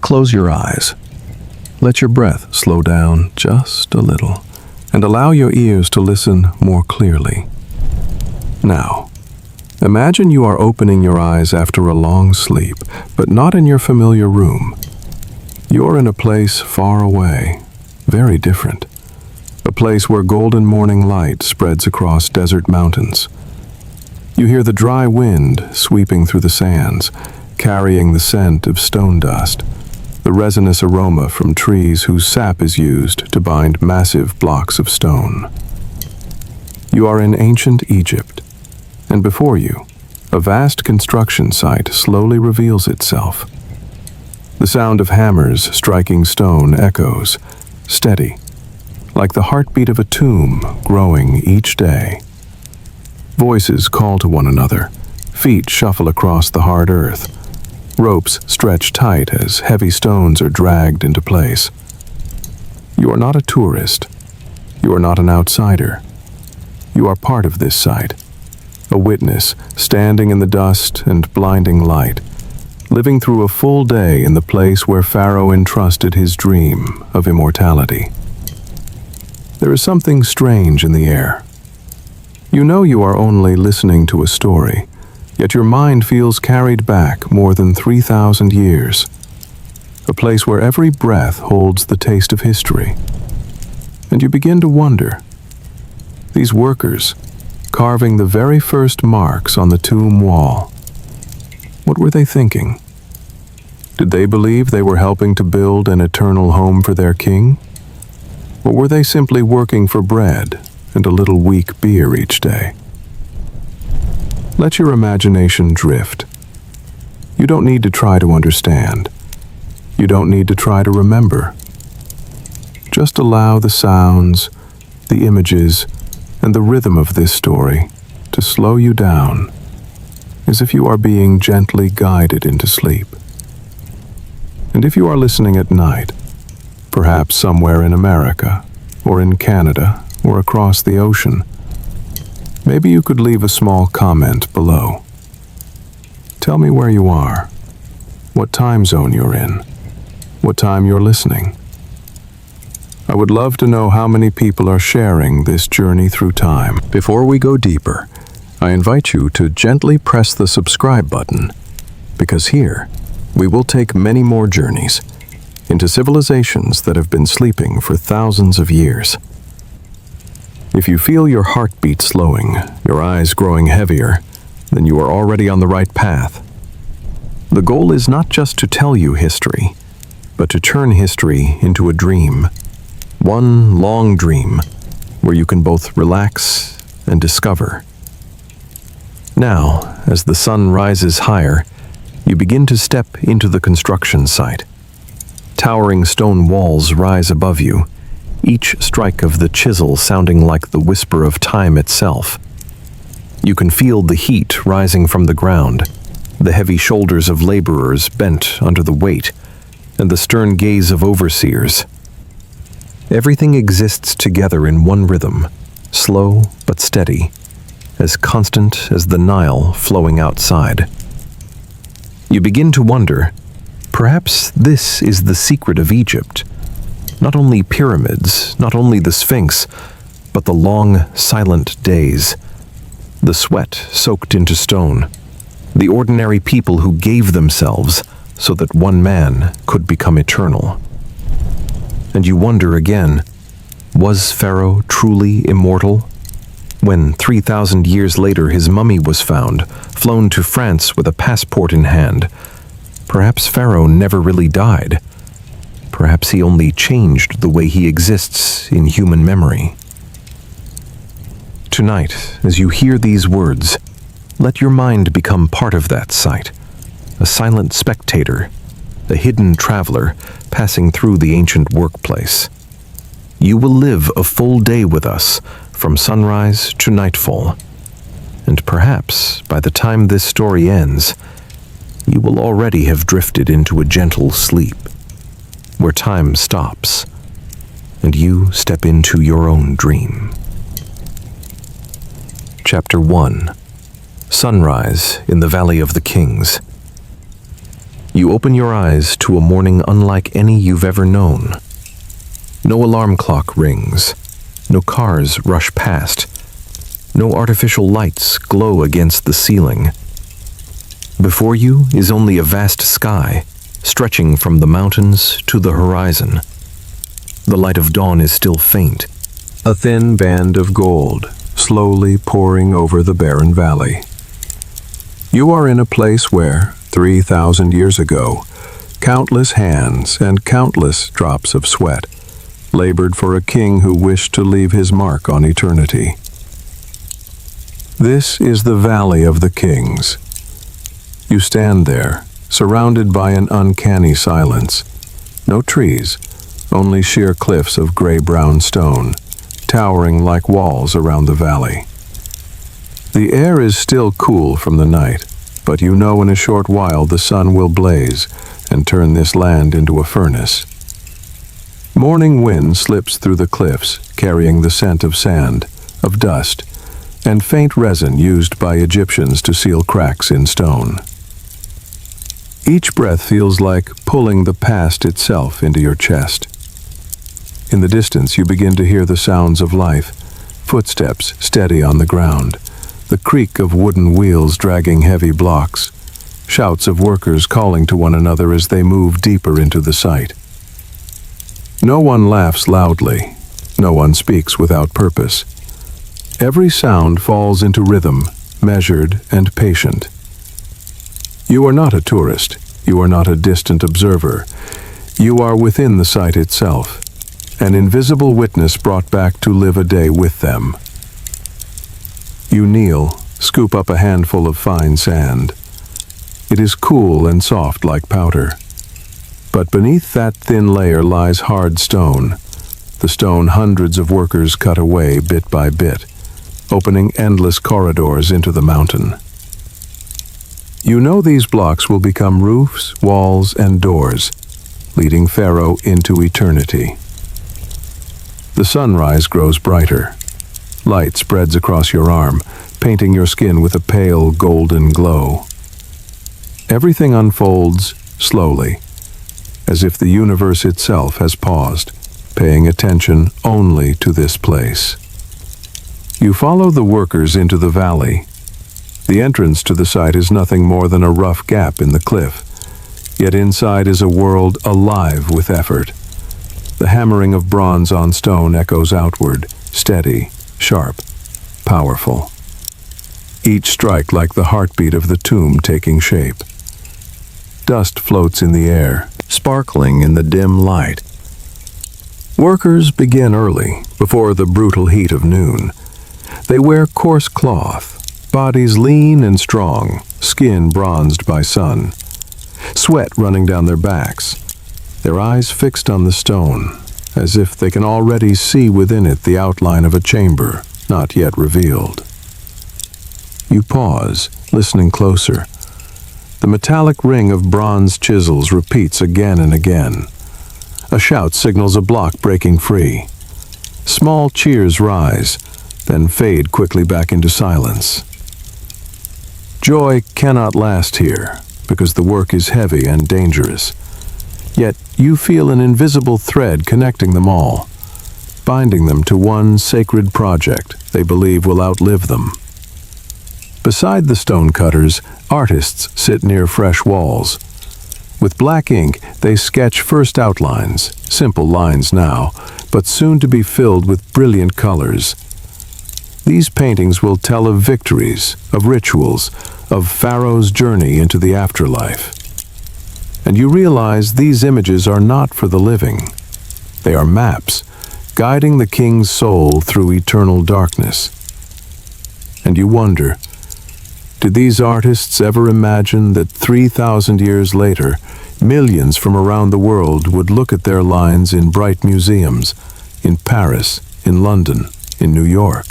Close your eyes. Let your breath slow down just a little, and allow your ears to listen more clearly. Now, imagine you are opening your eyes after a long sleep, but not in your familiar room. You're in a place far away, very different. A place where golden morning light spreads across desert mountains. You hear the dry wind sweeping through the sands, carrying the scent of stone dust, the resinous aroma from trees whose sap is used to bind massive blocks of stone. You are in ancient Egypt, and before you, a vast construction site slowly reveals itself. The sound of hammers striking stone echoes, steady, like the heartbeat of a tomb growing each day. Voices call to one another, feet shuffle across the hard earth. Ropes stretch tight as heavy stones are dragged into place. You are not a tourist. You are not an outsider. You are part of this site, a witness standing in the dust and blinding light, living through a full day in the place where Pharaoh entrusted his dream of immortality. There is something strange in the air. You know you are only listening to a story, yet your mind feels carried back more than 3,000 years. A place where every breath holds the taste of history. And you begin to wonder, these workers, carving the very first marks on the tomb wall, what were they thinking? Did they believe they were helping to build an eternal home for their king? Or were they simply working for bread and a little weak beer each day? Let your imagination drift. You don't need to try to understand. You don't need to try to remember. Just allow the sounds, the images, and the rhythm of this story to slow you down, as if you are being gently guided into sleep. And if you are listening at night, perhaps somewhere in America, or in Canada, or across the ocean, maybe you could leave a small comment below. Tell me where you are, what time zone you're in, what time you're listening. I would love to know how many people are sharing this journey through time. Before we go deeper, I invite you to gently press the subscribe button, because here we will take many more journeys into civilizations that have been sleeping for thousands of years. If you feel your heartbeat slowing, your eyes growing heavier, then you are already on the right path. The goal is not just to tell you history, but to turn history into a dream. One long dream where you can both relax and discover. Now, as the sun rises higher, you begin to step into the construction site. Towering stone walls rise above you, each strike of the chisel sounding like the whisper of time itself. You can feel the heat rising from the ground, the heavy shoulders of laborers bent under the weight, and the stern gaze of overseers. Everything exists together in one rhythm, slow but steady, as constant as the Nile flowing outside. You begin to wonder, perhaps this is the secret of Egypt. Not only pyramids, not only the Sphinx, but the long, silent days, the sweat soaked into stone, the ordinary people who gave themselves so that one man could become eternal. And you wonder again, was Pharaoh truly immortal? When 3,000 years later his mummy was found, flown to France with a passport in hand, perhaps Pharaoh never really died. Perhaps he only changed the way he exists in human memory. Tonight, as you hear these words, let your mind become part of that sight, a silent spectator, a hidden traveler passing through the ancient workplace. You will live a full day with us, from sunrise to nightfall. And perhaps, by the time this story ends, you will already have drifted into a gentle sleep, where time stops, and you step into your own dream. Chapter 1. Sunrise in the Valley of the Kings. You open your eyes to a morning unlike any you've ever known. No alarm clock rings. No cars rush past. No artificial lights glow against the ceiling. Before you is only a vast sky, stretching from the mountains to the horizon. The light of dawn is still faint, a thin band of gold slowly pouring over the barren valley. You are in a place where, 3,000 years ago, countless hands and countless drops of sweat labored for a king who wished to leave his mark on eternity. This is the Valley of the Kings. You stand there, surrounded by an uncanny silence. No trees, only sheer cliffs of gray-brown stone, towering like walls around the valley. The air is still cool from the night, but you know in a short while the sun will blaze and turn this land into a furnace. Morning wind slips through the cliffs, carrying the scent of sand, of dust, and faint resin used by Egyptians to seal cracks in stone. Each breath feels like pulling the past itself into your chest. In the distance, you begin to hear the sounds of life, footsteps steady on the ground, the creak of wooden wheels dragging heavy blocks, shouts of workers calling to one another as they move deeper into the site. No one laughs loudly. No one speaks without purpose. Every sound falls into rhythm, measured and patient. You are not a tourist. You are not a distant observer. You are within the site itself, an invisible witness brought back to live a day with them. You kneel, scoop up a handful of fine sand. It is cool and soft like powder. But beneath that thin layer lies hard stone, the stone hundreds of workers cut away bit by bit, opening endless corridors into the mountain. You know these blocks will become roofs, walls, and doors, leading Pharaoh into eternity. The sunrise grows brighter. Light spreads across your arm, painting your skin with a pale golden glow. Everything unfolds slowly, as if the universe itself has paused, paying attention only to this place. You follow the workers into the valley. The entrance to the site is nothing more than a rough gap in the cliff, yet inside is a world alive with effort. The hammering of bronze on stone echoes outward, steady, sharp, powerful. Each strike like the heartbeat of the tomb taking shape. Dust floats in the air, sparkling in the dim light. Workers begin early, before the brutal heat of noon. They wear coarse cloth, bodies lean and strong, skin bronzed by sun, sweat running down their backs, their eyes fixed on the stone, as if they can already see within it the outline of a chamber not yet revealed. You pause, listening closer. The metallic ring of bronze chisels repeats again and again. A shout signals a block breaking free. Small cheers rise, then fade quickly back into silence. Joy cannot last here, because the work is heavy and dangerous. Yet you feel an invisible thread connecting them all, binding them to one sacred project they believe will outlive them. Beside the stonecutters, artists sit near fresh walls. With black ink, they sketch first outlines, simple lines now, but soon to be filled with brilliant colors. These paintings will tell of victories, of rituals, of Pharaoh's journey into the afterlife. And you realize these images are not for the living. They are maps, guiding the king's soul through eternal darkness. And you wonder, did these artists ever imagine that 3,000 years later, millions from around the world would look at their lines in bright museums, in Paris, in London, in New York?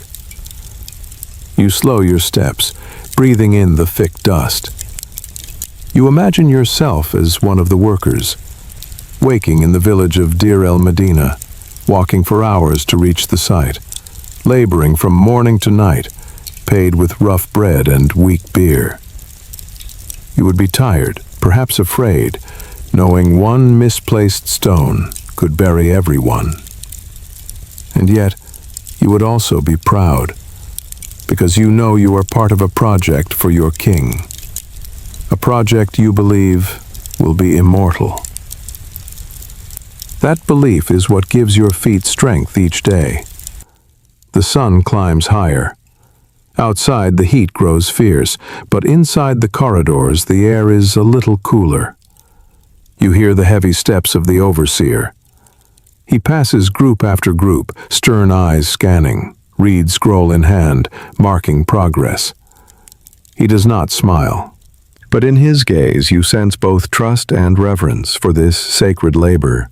You slow your steps, breathing in the thick dust. You imagine yourself as one of the workers, waking in the village of Deir el-Medina, walking for hours to reach the site, laboring from morning to night, paid with rough bread and weak beer. You would be tired, perhaps afraid, knowing one misplaced stone could bury everyone. And yet, you would also be proud, because you know you are part of a project for your king. A project you believe will be immortal. That belief is what gives your feet strength each day. The sun climbs higher. Outside, the heat grows fierce, but inside the corridors, the air is a little cooler. You hear the heavy steps of the overseer. He passes group after group, stern eyes scanning, reed scroll in hand, marking progress. He does not smile, but in his gaze you sense both trust and reverence for this sacred labor.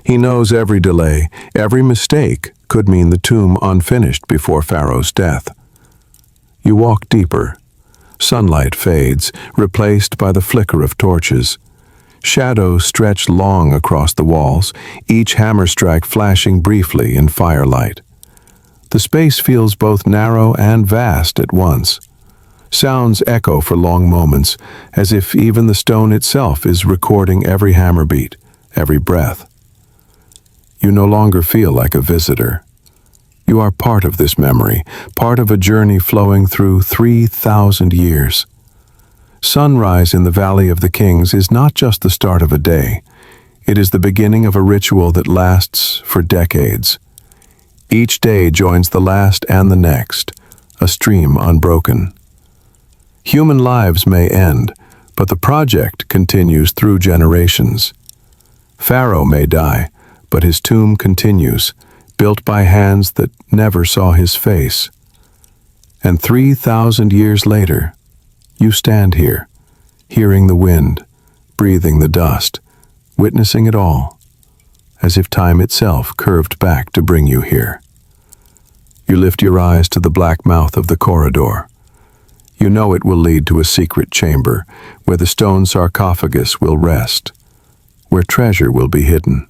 He knows every delay, every mistake could mean the tomb unfinished before Pharaoh's death. You walk deeper. Sunlight fades, replaced by the flicker of torches. Shadows stretch long across the walls, each hammer strike flashing briefly in firelight. The space feels both narrow and vast at once. Sounds echo for long moments, as if even the stone itself is recording every hammer beat, every breath. You no longer feel like a visitor. You are part of this memory, part of a journey flowing through 3,000 years. Sunrise in the Valley of the Kings is not just the start of a day. It is the beginning of a ritual that lasts for decades. Each day joins the last and the next, a stream unbroken. Human lives may end, but the project continues through generations. Pharaoh may die, but his tomb continues, built by hands that never saw his face. And 3,000 years later, you stand here, hearing the wind, breathing the dust, witnessing it all, as if time itself curved back to bring you here. You lift your eyes to the black mouth of the corridor. You know it will lead to a secret chamber, where the stone sarcophagus will rest, where treasure will be hidden,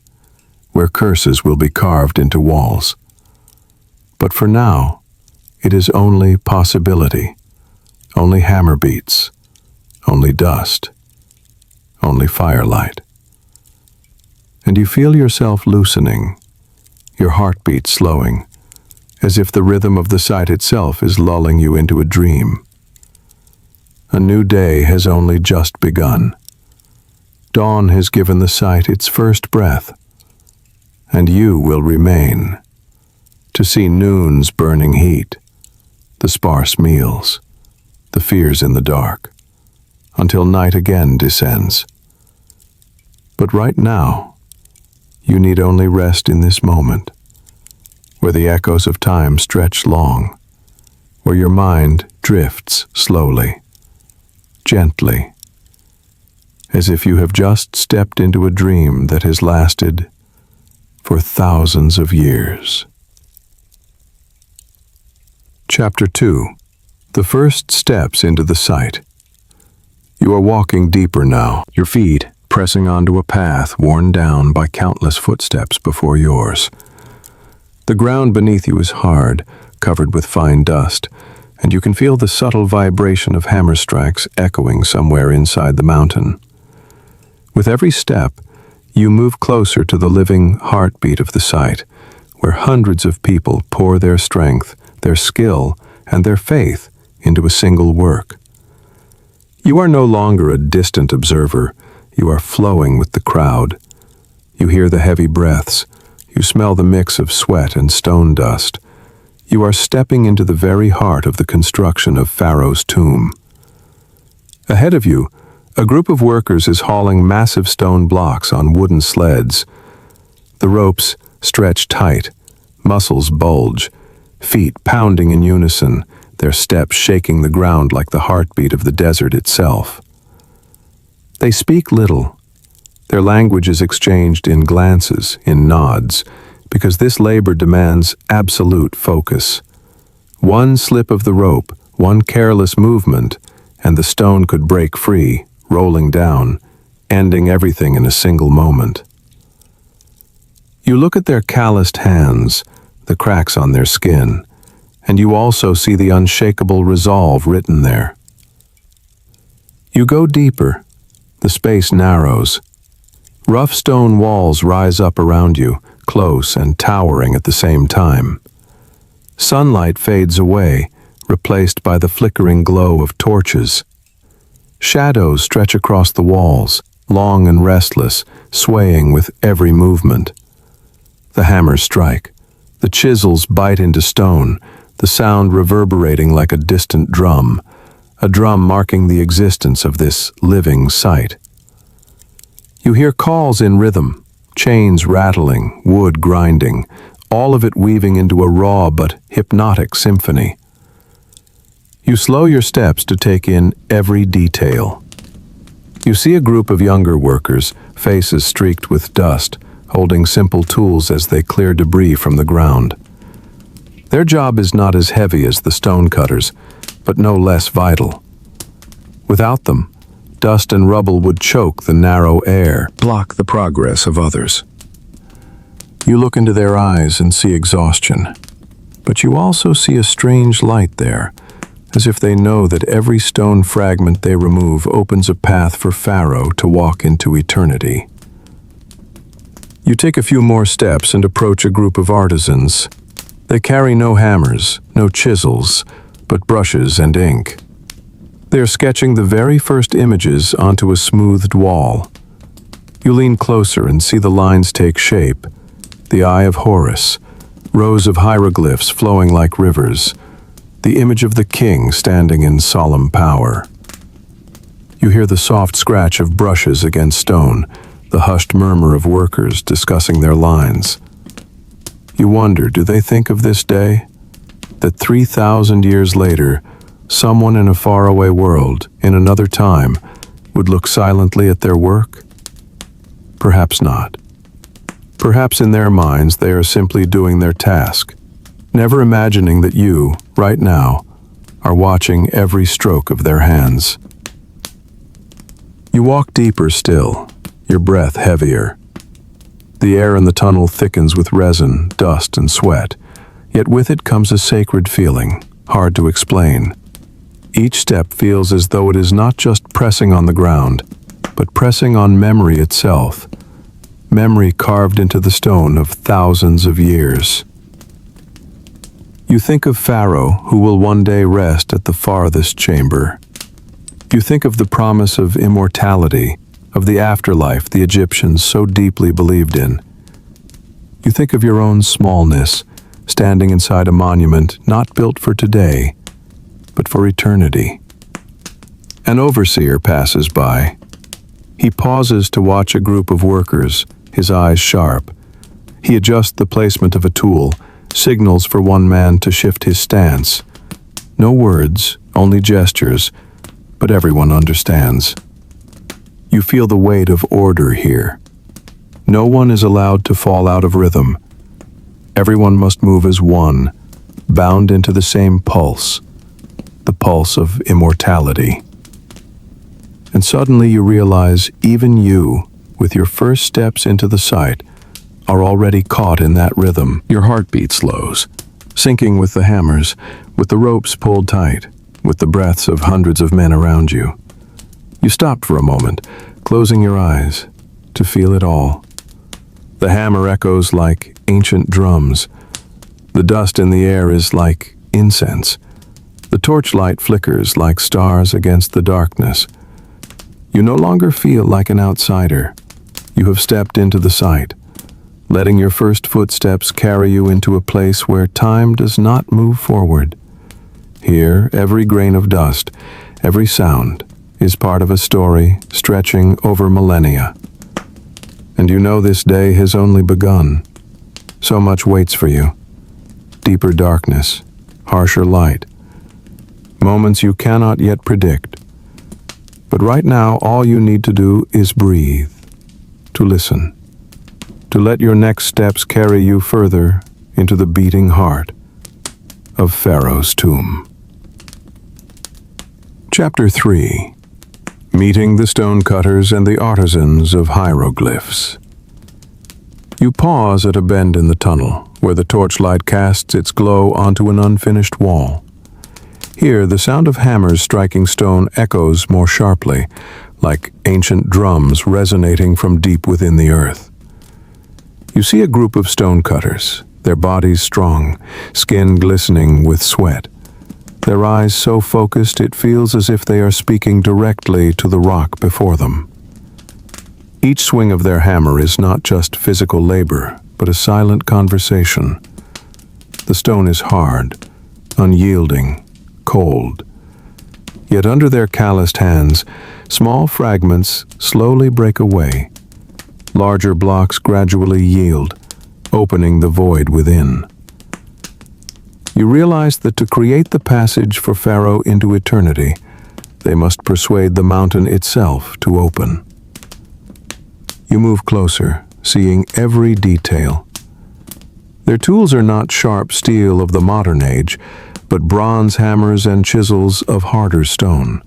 where curses will be carved into walls. But for now, it is only possibility, only hammer beats, only dust, only firelight. And you feel yourself loosening, your heartbeat slowing, as if the rhythm of the site itself is lulling you into a dream. A new day has only just begun. Dawn has given the site its first breath, and you will remain to see noon's burning heat, the sparse meals, the fears in the dark, until night again descends. But right now, you need only rest in this moment, where the echoes of time stretch long, where your mind drifts slowly, gently, as if you have just stepped into a dream that has lasted for thousands of years. Chapter 2. The first steps into the site. You are walking deeper now, your feet pressing onto a path worn down by countless footsteps before yours. The ground beneath you is hard, covered with fine dust, and you can feel the subtle vibration of hammer strikes echoing somewhere inside the mountain. With every step, you move closer to the living heartbeat of the site, where hundreds of people pour their strength, their skill, and their faith into a single work. You are no longer a distant observer. You are flowing with the crowd. You hear the heavy breaths. You smell the mix of sweat and stone dust. You are stepping into the very heart of the construction of Pharaoh's tomb. Ahead of you, a group of workers is hauling massive stone blocks on wooden sleds. The ropes stretch tight, muscles bulge, feet pounding in unison, their steps shaking the ground like the heartbeat of the desert itself. They speak little. Their language is exchanged in glances, in nods, because this labor demands absolute focus. One slip of the rope, one careless movement, and the stone could break free, rolling down, ending everything in a single moment. You look at their calloused hands, the cracks on their skin, and you also see the unshakable resolve written there. You go deeper, The space narrows. Rough stone walls rise up around you, close and towering at the same time. Sunlight fades away, replaced by the flickering glow of torches. Shadows stretch across the walls, long and restless, swaying with every movement. The hammers strike. The chisels bite into stone, the sound reverberating like a distant drum, a drum marking the existence of this living site. You hear calls in rhythm, chains rattling, wood grinding, all of it weaving into a raw but hypnotic symphony. You slow your steps to take in every detail. You see a group of younger workers, faces streaked with dust, holding simple tools as they clear debris from the ground. Their job is not as heavy as the stonecutters, but no less vital. Without them, dust and rubble would choke the narrow air, block the progress of others. You look into their eyes and see exhaustion, but you also see a strange light there, as if they know that every stone fragment they remove opens a path for Pharaoh to walk into eternity. You take a few more steps and approach a group of artisans. They carry no hammers, no chisels, but brushes and ink. They are sketching the very first images onto a smoothed wall. You lean closer and see the lines take shape. The Eye of Horus, rows of hieroglyphs flowing like rivers, the image of the king standing in solemn power. You hear the soft scratch of brushes against stone, the hushed murmur of workers discussing their lines. You wonder, do they think of this day? That 3,000 years later, someone in a faraway world, in another time, would look silently at their work? Perhaps not. Perhaps in their minds they are simply doing their task, never imagining that you, right now, are watching every stroke of their hands. You walk deeper still, your breath heavier. The air in the tunnel thickens with resin, dust, and sweat, yet with it comes a sacred feeling, hard to explain. Each step feels as though it is not just pressing on the ground, but pressing on memory itself, memory carved into the stone of thousands of years. You think of Pharaoh, who will one day rest at the farthest chamber. You think of the promise of immortality, of the afterlife the Egyptians so deeply believed in. You think of your own smallness, standing inside a monument not built for today, but for eternity. An overseer passes by. He pauses to watch a group of workers, his eyes sharp. He adjusts the placement of a tool, signals for one man to shift his stance. No words, only gestures, but everyone understands. You feel the weight of order here. No one is allowed to fall out of rhythm. Everyone must move as one, bound into the same pulse, the pulse of immortality. And suddenly you realize even you, with your first steps into the site, are already caught in that rhythm. Your heartbeat slows, syncing with the hammers, with the ropes pulled tight, with the breaths of hundreds of men around you. You stop for a moment, closing your eyes, to feel it all. The hammer echoes like ancient drums. The dust in the air is like incense. The torchlight flickers like stars against the darkness. You no longer feel like an outsider. You have stepped into the site, letting your first footsteps carry you into a place where time does not move forward. Here, every grain of dust, every sound, is part of a story stretching over millennia. And you know this day has only begun. So much waits for you. Deeper darkness, harsher light, moments you cannot yet predict. But right now, all you need to do is breathe, to listen, to let your next steps carry you further into the beating heart of Pharaoh's tomb. Chapter 3. Meeting the stonecutters and the artisans of hieroglyphs. You pause at a bend in the tunnel, where the torchlight casts its glow onto an unfinished wall. Here, the sound of hammers striking stone echoes more sharply, like ancient drums resonating from deep within the earth. You see a group of stonecutters, their bodies strong, skin glistening with sweat. Their eyes so focused it feels as if they are speaking directly to the rock before them. Each swing of their hammer is not just physical labor, but a silent conversation. The stone is hard, unyielding, cold. Yet under their calloused hands, small fragments slowly break away. Larger blocks gradually yield, opening the void within. You realize that to create the passage for Pharaoh into eternity, they must persuade the mountain itself to open. You move closer, seeing every detail. Their tools are not sharp steel of the modern age, but bronze hammers and chisels of harder stone.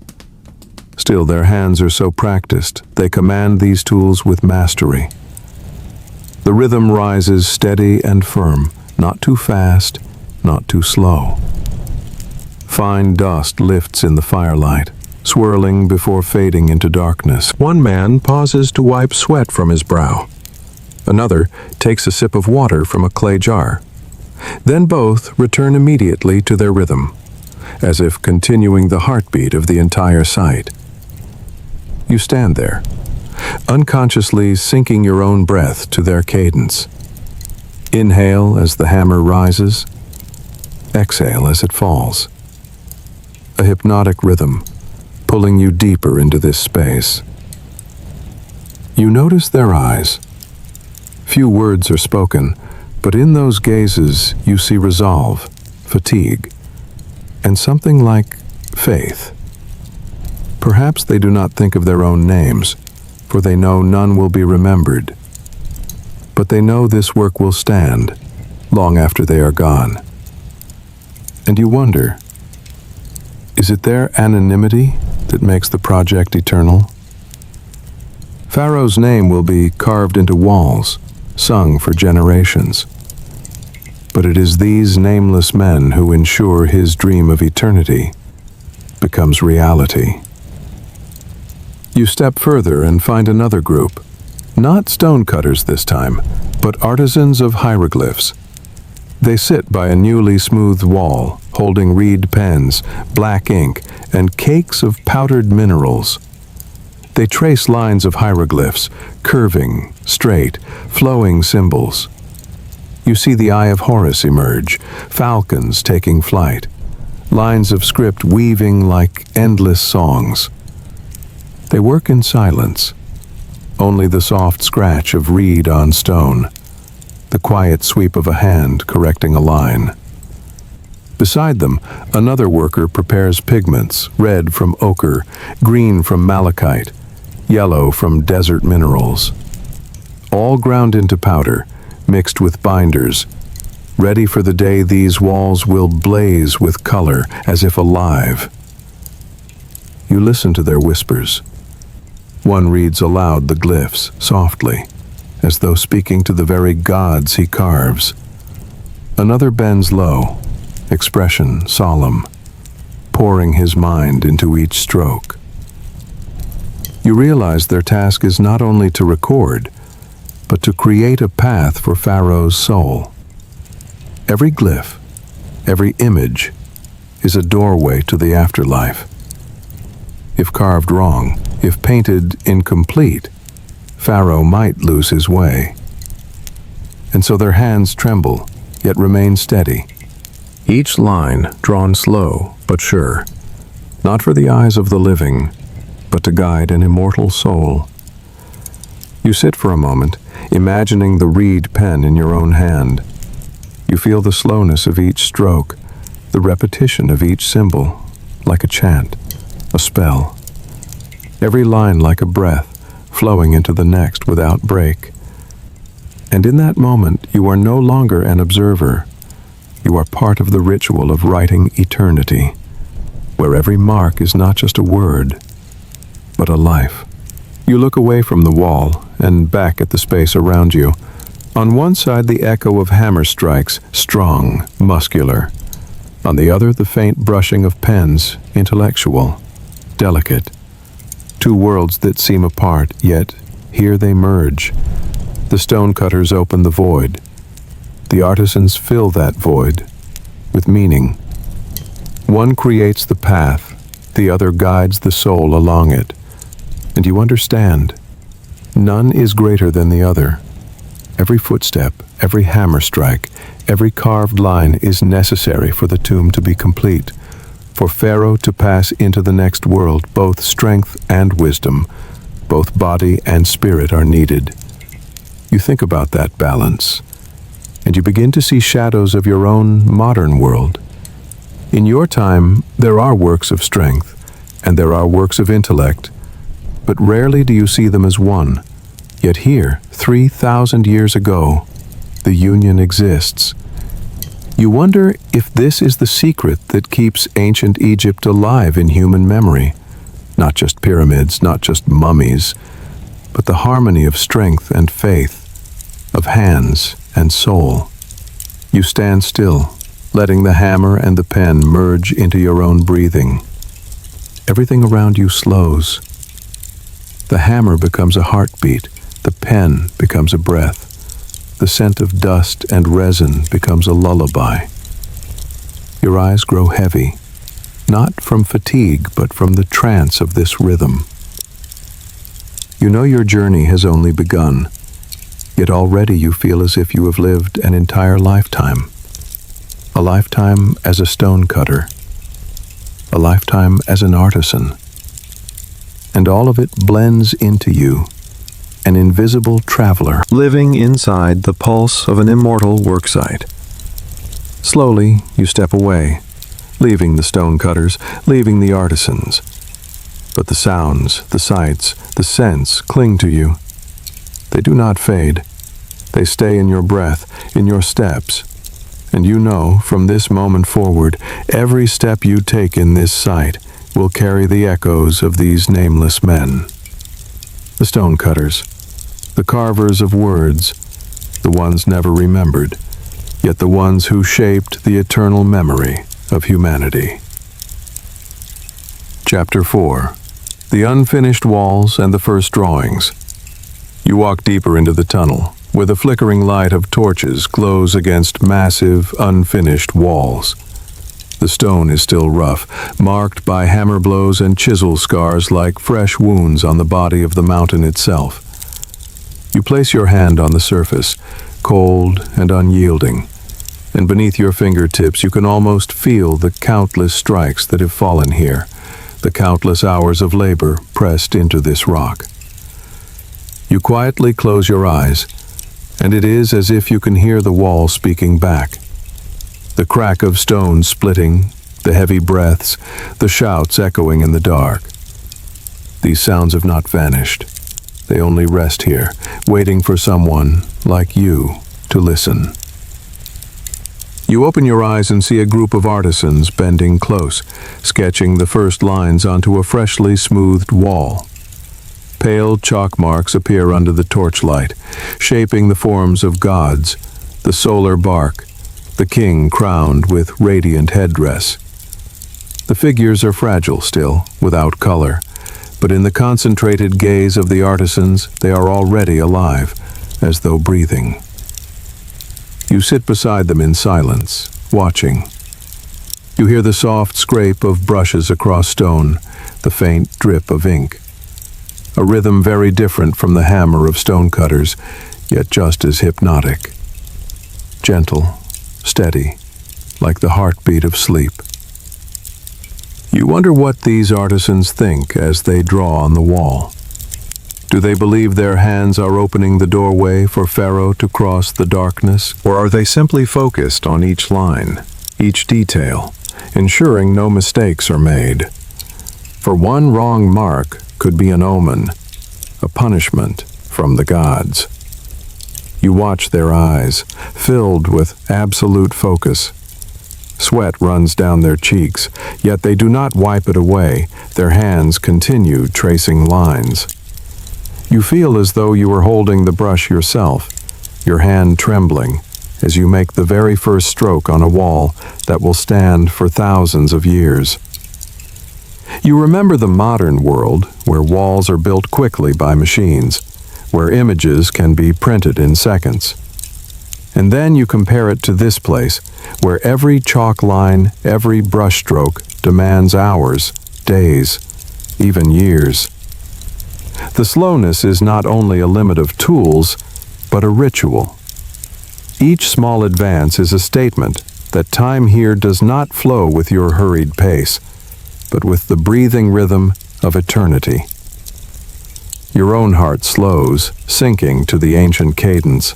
Still, their hands are so practiced, they command these tools with mastery. The rhythm rises steady and firm, not too fast, not too slow. Fine dust lifts in the firelight, swirling before fading into darkness. One man pauses to wipe sweat from his brow. Another takes a sip of water from a clay jar. Then both return immediately to their rhythm, as if continuing the heartbeat of the entire site. You stand there, unconsciously syncing your own breath to their cadence. Inhale as the hammer rises, exhale as it falls. A hypnotic rhythm, pulling you deeper into this space. You notice their eyes. Few words are spoken, but in those gazes you see resolve, fatigue, and something like faith. Perhaps they do not think of their own names, for they know none will be remembered. But they know this work will stand, long after they are gone. And you wonder, is it their anonymity that makes the project eternal? Pharaoh's name will be carved into walls, sung for generations. But it is these nameless men who ensure his dream of eternity becomes reality. You step further and find another group, not stonecutters this time, but artisans of hieroglyphs. They sit by a newly smoothed wall, holding reed pens, black ink, and cakes of powdered minerals. They trace lines of hieroglyphs, curving, straight, flowing symbols. You see the eye of Horus emerge, falcons taking flight, lines of script weaving like endless songs. They work in silence, only the soft scratch of reed on stone, the quiet sweep of a hand correcting a line. Beside them, another worker prepares pigments, red from ochre, green from malachite, yellow from desert minerals. All ground into powder, mixed with binders, ready for the day these walls will blaze with color as if alive. You listen to their whispers. One reads aloud the glyphs, softly, as though speaking to the very gods he carves. Another bends low, expression solemn, pouring his mind into each stroke. You realize their task is not only to record, but to create a path for Pharaoh's soul. Every glyph, every image, is a doorway to the afterlife. If carved wrong, if painted incomplete, Pharaoh might lose his way. And so their hands tremble, yet remain steady. Each line drawn slow but sure, not for the eyes of the living, but to guide an immortal soul. You sit for a moment, imagining the reed pen in your own hand. You feel the slowness of each stroke, the repetition of each symbol, like a chant, a spell. Every line like a breath, flowing into the next without break. And in that moment, you are no longer an observer. You are part of the ritual of writing eternity, where every mark is not just a word, but a life. You look away from the wall and back at the space around you. On one side, the echo of hammer strikes, strong, muscular. On the other, the faint brushing of pens, intellectual, delicate. Two worlds that seem apart, yet here they merge. The stonecutters open the void. The artisans fill that void with meaning. One creates the path, the other guides the soul along it. And you understand, none is greater than the other. Every footstep, every hammer strike, every carved line is necessary for the tomb to be complete. For Pharaoh to pass into the next world, both strength and wisdom, both body and spirit are needed. You think about that balance, and you begin to see shadows of your own modern world. In your time, there are works of strength, and there are works of intellect, but rarely do you see them as one. Yet here, 3,000 years ago, the union exists. You wonder if this is the secret that keeps ancient Egypt alive in human memory. Not just pyramids, not just mummies, but the harmony of strength and faith, of hands and soul. You stand still, letting the hammer and the pen merge into your own breathing. Everything around you slows. The hammer becomes a heartbeat, the pen becomes a breath. The scent of dust and resin becomes a lullaby. Your eyes grow heavy, not from fatigue, but from the trance of this rhythm. You know your journey has only begun, yet already you feel as if you have lived an entire lifetime. A lifetime as a stonecutter, a lifetime as an artisan. And all of it blends into you, an invisible traveler, living inside the pulse of an immortal worksite. Slowly, you step away, leaving the stonecutters, leaving the artisans. But the sounds, the sights, the scents cling to you. They do not fade. They stay in your breath, in your steps. And you know, from this moment forward, every step you take in this site will carry the echoes of these nameless men. The stonecutters, the carvers of words, the ones never remembered, yet the ones who shaped the eternal memory of humanity. Chapter 4. The Unfinished Walls and the First Drawings. You walk deeper into the tunnel, where the flickering light of torches glows against massive, unfinished walls. The stone is still rough, marked by hammer blows and chisel scars like fresh wounds on the body of the mountain itself. You place your hand on the surface, cold and unyielding, and beneath your fingertips you can almost feel the countless strikes that have fallen here, the countless hours of labor pressed into this rock. You quietly close your eyes, and it is as if you can hear the wall speaking back. The crack of stone splitting, the heavy breaths, the shouts echoing in the dark. These sounds have not vanished. They only rest here, waiting for someone like you to listen. You open your eyes and see a group of artisans bending close, sketching the first lines onto a freshly smoothed wall. Pale chalk marks appear under the torchlight, shaping the forms of gods, the solar bark, the king crowned with radiant headdress. The figures are fragile still, without color, but in the concentrated gaze of the artisans, they are already alive, as though breathing. You sit beside them in silence, watching. You hear the soft scrape of brushes across stone, the faint drip of ink. A rhythm very different from the hammer of stonecutters, yet just as hypnotic. Gentle, steady, like the heartbeat of sleep. You wonder what these artisans think as they draw on the wall. Do they believe their hands are opening the doorway for Pharaoh to cross the darkness? Or are they simply focused on each line, each detail, ensuring no mistakes are made? For one wrong mark could be an omen, a punishment from the gods. You watch their eyes, filled with absolute focus. Sweat runs down their cheeks, yet they do not wipe it away. Their hands continue tracing lines. You feel as though you are holding the brush yourself, your hand trembling as you make the very first stroke on a wall that will stand for thousands of years. You remember the modern world, where walls are built quickly by machines, where images can be printed in seconds. And then you compare it to this place, where every chalk line, every brushstroke demands hours, days, even years. The slowness is not only a limit of tools, but a ritual. Each small advance is a statement that time here does not flow with your hurried pace, but with the breathing rhythm of eternity. Your own heart slows, sinking to the ancient cadence.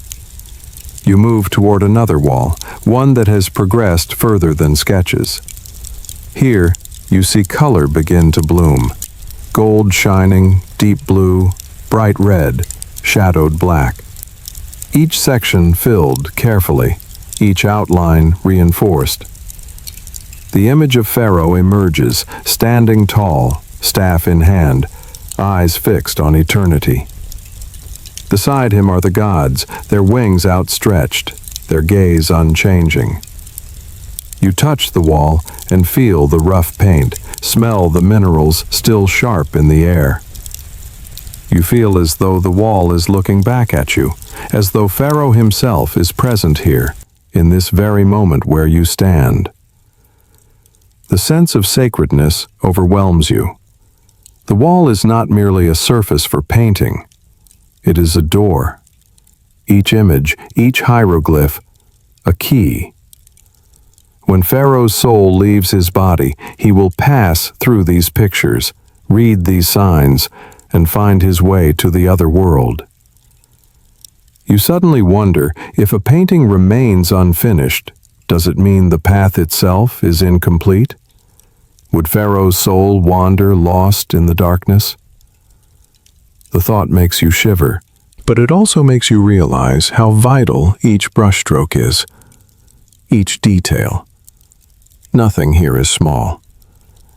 You move toward another wall, one that has progressed further than sketches. Here, you see color begin to bloom. Gold shining, deep blue, bright red, shadowed black. Each section filled carefully, each outline reinforced. The image of Pharaoh emerges, standing tall, staff in hand, eyes fixed on eternity. Beside him are the gods, their wings outstretched, their gaze unchanging. You touch the wall and feel the rough paint, smell the minerals still sharp in the air. You feel as though the wall is looking back at you, as though Pharaoh himself is present here, in this very moment where you stand. The sense of sacredness overwhelms you. The wall is not merely a surface for painting. It is a door. Each image, each hieroglyph, a key. When Pharaoh's soul leaves his body, he will pass through these pictures, read these signs, and find his way to the other world. You suddenly wonder, if a painting remains unfinished, does it mean the path itself is incomplete? Would Pharaoh's soul wander lost in the darkness? The thought makes you shiver, but it also makes you realize how vital each brushstroke is, each detail. Nothing here is small.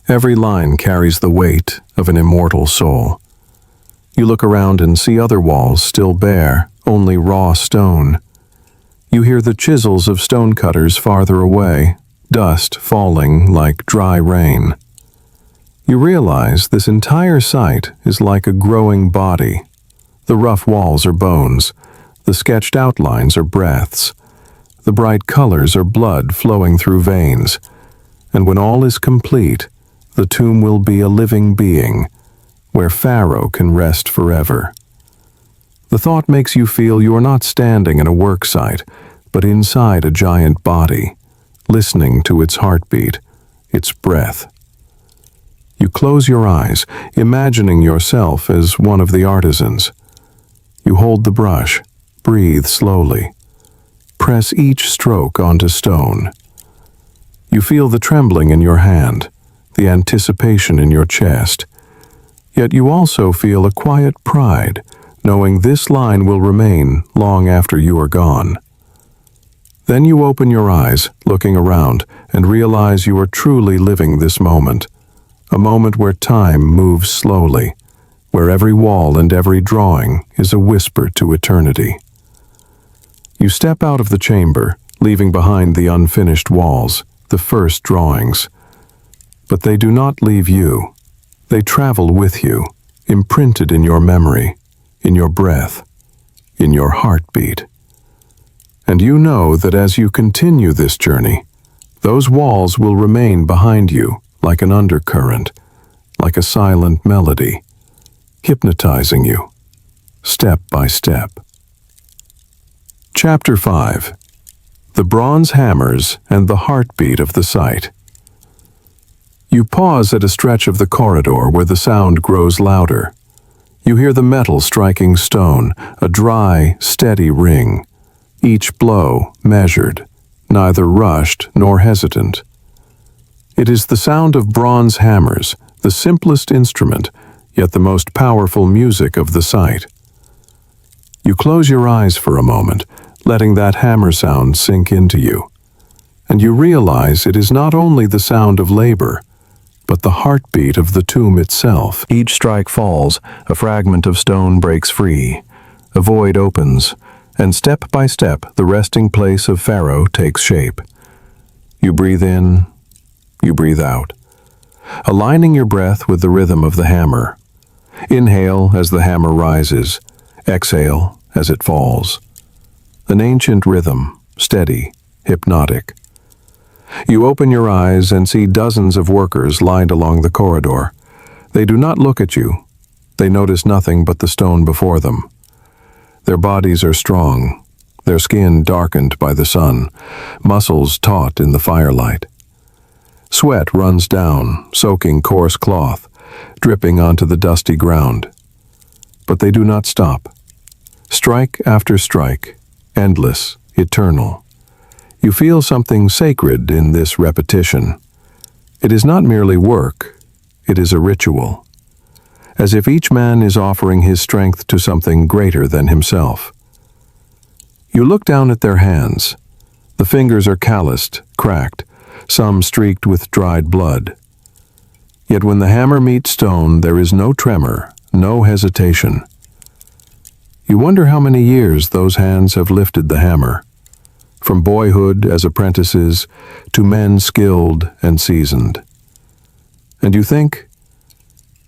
Every line carries the weight of an immortal soul. You look around and see other walls still bare, only raw stone. You hear the chisels of stonecutters farther away, dust falling like dry rain. You realize this entire site is like a growing body. The rough walls are bones, the sketched outlines are breaths, the bright colors are blood flowing through veins, and when all is complete, the tomb will be a living being, where Pharaoh can rest forever. The thought makes you feel you are not standing in a work site, but inside a giant body, listening to its heartbeat, its breath. You close your eyes, imagining yourself as one of the artisans. You hold the brush, breathe slowly, press each stroke onto stone. You feel the trembling in your hand, the anticipation in your chest. Yet you also feel a quiet pride, knowing this line will remain long after you are gone. Then you open your eyes, looking around, and realize you are truly living this moment, a moment where time moves slowly, where every wall and every drawing is a whisper to eternity. You step out of the chamber, leaving behind the unfinished walls, the first drawings. But they do not leave you. They travel with you, imprinted in your memory, in your breath, in your heartbeat. And you know that as you continue this journey, those walls will remain behind you like an undercurrent, like a silent melody, hypnotizing you, step by step. Chapter 5. The Bronze Hammers and the Heartbeat of the Site. You pause at a stretch of the corridor where the sound grows louder. You hear the metal striking stone, a dry, steady ring, each blow measured, neither rushed nor hesitant. It is the sound of bronze hammers, the simplest instrument, yet the most powerful music of the site. You close your eyes for a moment, letting that hammer sound sink into you, and you realize it is not only the sound of labor, but the heartbeat of the tomb itself. Each strike falls, a fragment of stone breaks free, a void opens, and step by step the resting place of Pharaoh takes shape. You breathe in, you breathe out. aligning your breath with the rhythm of the hammer. Inhale as the hammer rises, exhale as it falls. An ancient rhythm, steady, hypnotic. You open your eyes and see dozens of workers lined along the corridor. They do not look at you. They notice nothing but the stone before them. Their bodies are strong, their skin darkened by the sun, muscles taut in the firelight. Sweat runs down, soaking coarse cloth, dripping onto the dusty ground. But they do not stop. Strike after strike, endless, eternal. You feel something sacred in this repetition. It is not merely work, it is a ritual. As if each man is offering his strength to something greater than himself. You look down at their hands. The fingers are calloused, cracked, some streaked with dried blood. Yet when the hammer meets stone, there is no tremor, no hesitation. You wonder how many years those hands have lifted the hammer, from boyhood as apprentices to men skilled and seasoned. And you think,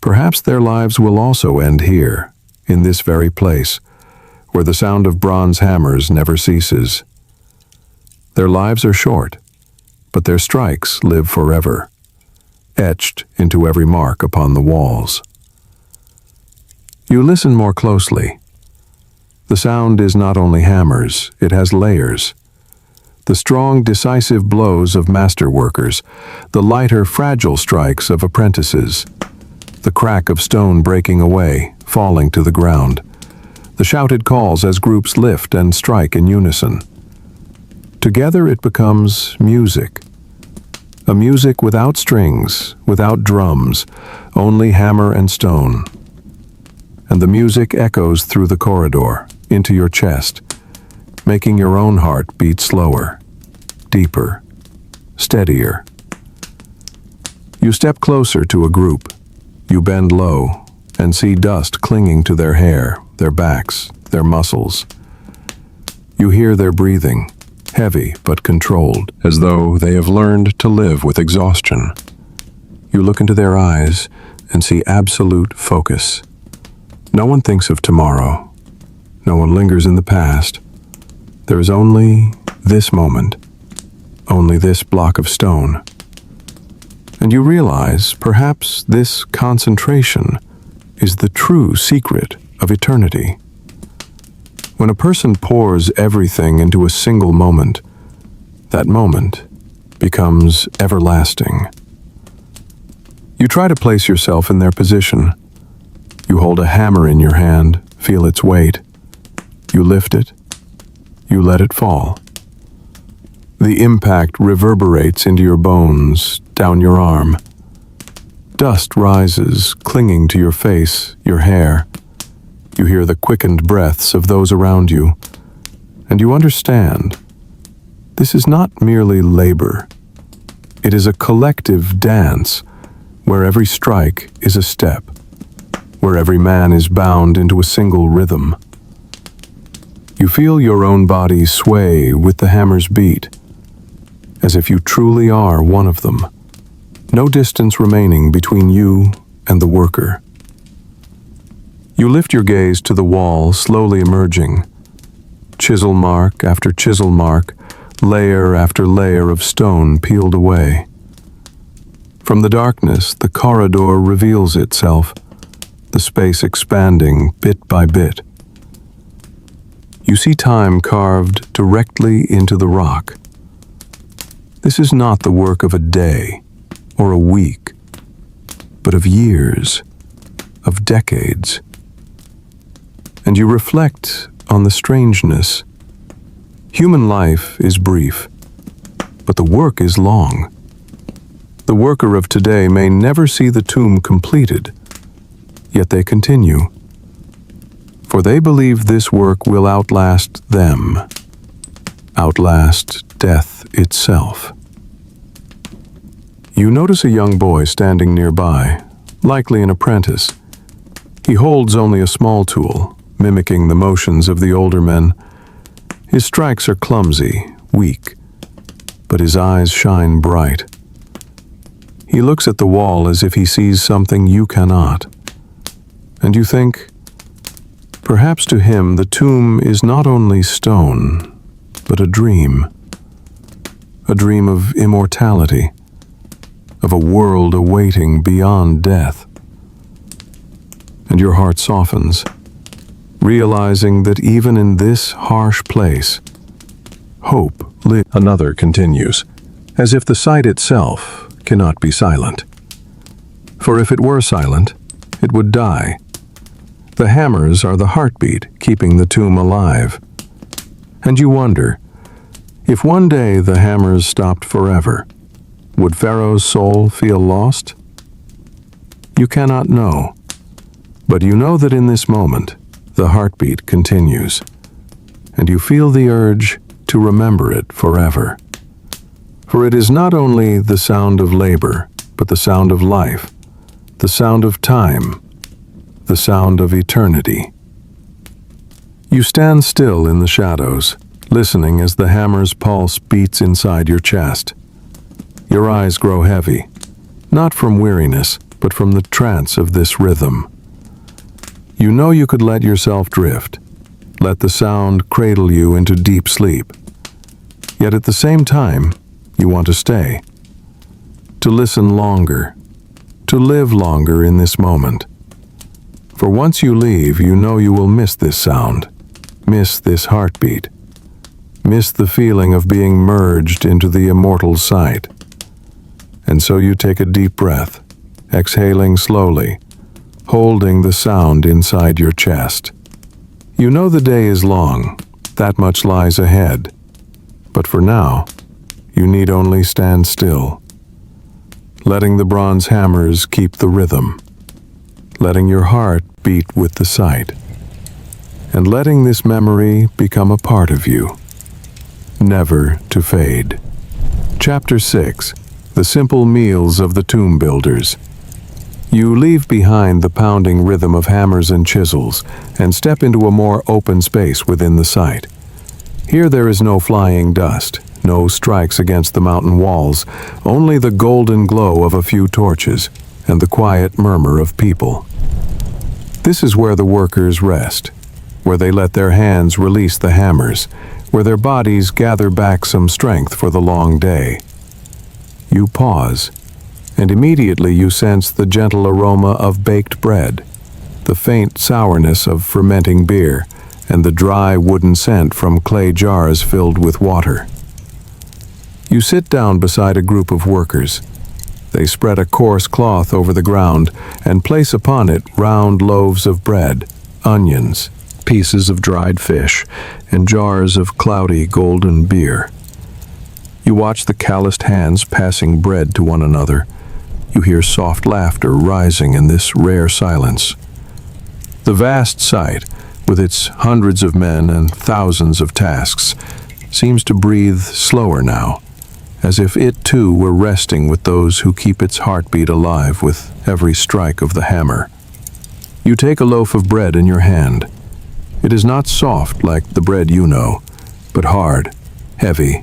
perhaps their lives will also end here, in this very place, where the sound of bronze hammers never ceases. Their lives are short, but their strikes live forever, etched into every mark upon the walls. You listen more closely. The sound is not only hammers, it has layers. The strong, decisive blows of master workers, the lighter, fragile strikes of apprentices, the crack of stone breaking away, falling to the ground, the shouted calls as groups lift and strike in unison. Together it becomes music. A music without strings, without drums, only hammer and stone. And the music echoes through the corridor, into your chest, making your own heart beat slower, deeper, steadier. You step closer to a group. You bend low and see dust clinging to their hair, their backs, their muscles. You hear their breathing, heavy but controlled, as though they have learned to live with exhaustion. You look into their eyes and see absolute focus. No one thinks of tomorrow. No one lingers in the past. There is only this moment, only this block of stone. And you realize perhaps this concentration is the true secret of eternity. When a person pours everything into a single moment, that moment becomes everlasting. You try to place yourself in their position. You hold a hammer in your hand, feel its weight. You lift it. You let it fall. The impact reverberates into your bones, down your arm. Dust rises, clinging to your face, your hair. You hear the quickened breaths of those around you, and you understand. This is not merely labor. It is a collective dance, where every strike is a step, where every man is bound into a single rhythm. You feel your own body sway with the hammer's beat, as if you truly are one of them, no distance remaining between you and the worker. You lift your gaze to the wall, slowly emerging. Chisel mark after chisel mark, layer after layer of stone peeled away. From the darkness, the corridor reveals itself, the space expanding bit by bit. You see time carved directly into the rock. This is not the work of a day or a week, but of years, of decades. And you reflect on the strangeness. Human life is brief, but the work is long. The worker of today may never see the tomb completed, yet they continue. For they believe this work will outlast them, outlast death itself. You notice a young boy standing nearby, likely an apprentice. He holds only a small tool, mimicking the motions of the older men. His strikes are clumsy, weak, but his eyes shine bright. He looks at the wall as if he sees something you cannot. And you think, perhaps to him the tomb is not only stone, but a dream of immortality, of a world awaiting beyond death. And your heart softens, realizing that even in this harsh place, hope lives. Another continues, as if the sight itself cannot be silent. For if it were silent, it would die. The hammers are the heartbeat keeping the tomb alive. And you wonder, if one day the hammers stopped forever, would Pharaoh's soul feel lost? You cannot know, but you know that in this moment, the heartbeat continues, and you feel the urge to remember it forever. For it is not only the sound of labor, but the sound of life, the sound of time, the sound of eternity. You stand still in the shadows, listening as the hammer's pulse beats inside your chest. Your eyes grow heavy, not from weariness, but from the trance of this rhythm. You know you could let yourself drift, let the sound cradle you into deep sleep. Yet at the same time, you want to stay, to listen longer, to live longer in this moment. For once you leave, you know you will miss this sound, miss this heartbeat, miss the feeling of being merged into the immortal sight. And so you take a deep breath, exhaling slowly, holding the sound inside your chest. You know the day is long, that much lies ahead. But for now, you need only stand still, letting the bronze hammers keep the rhythm, letting your heart beat with the sight, and letting this memory become a part of you, never to fade. Chapter 6. The simple meals of the tomb builders. You leave behind the pounding rhythm of hammers and chisels and step into a more open space within the site. Here there is no flying dust, no strikes against the mountain walls, only the golden glow of a few torches and the quiet murmur of people. This is where the workers rest, where they let their hands release the hammers, where their bodies gather back some strength for the long day. You pause, and immediately you sense the gentle aroma of baked bread, the faint sourness of fermenting beer, and the dry wooden scent from clay jars filled with water. You sit down beside a group of workers. They spread a coarse cloth over the ground and place upon it round loaves of bread, onions, pieces of dried fish, and jars of cloudy golden beer. You watch the calloused hands passing bread to one another. You hear soft laughter rising in this rare silence. The vast site, with its hundreds of men and thousands of tasks, seems to breathe slower now, as if it too were resting with those who keep its heartbeat alive with every strike of the hammer. You take a loaf of bread in your hand. It is not soft like the bread you know, but hard, heavy,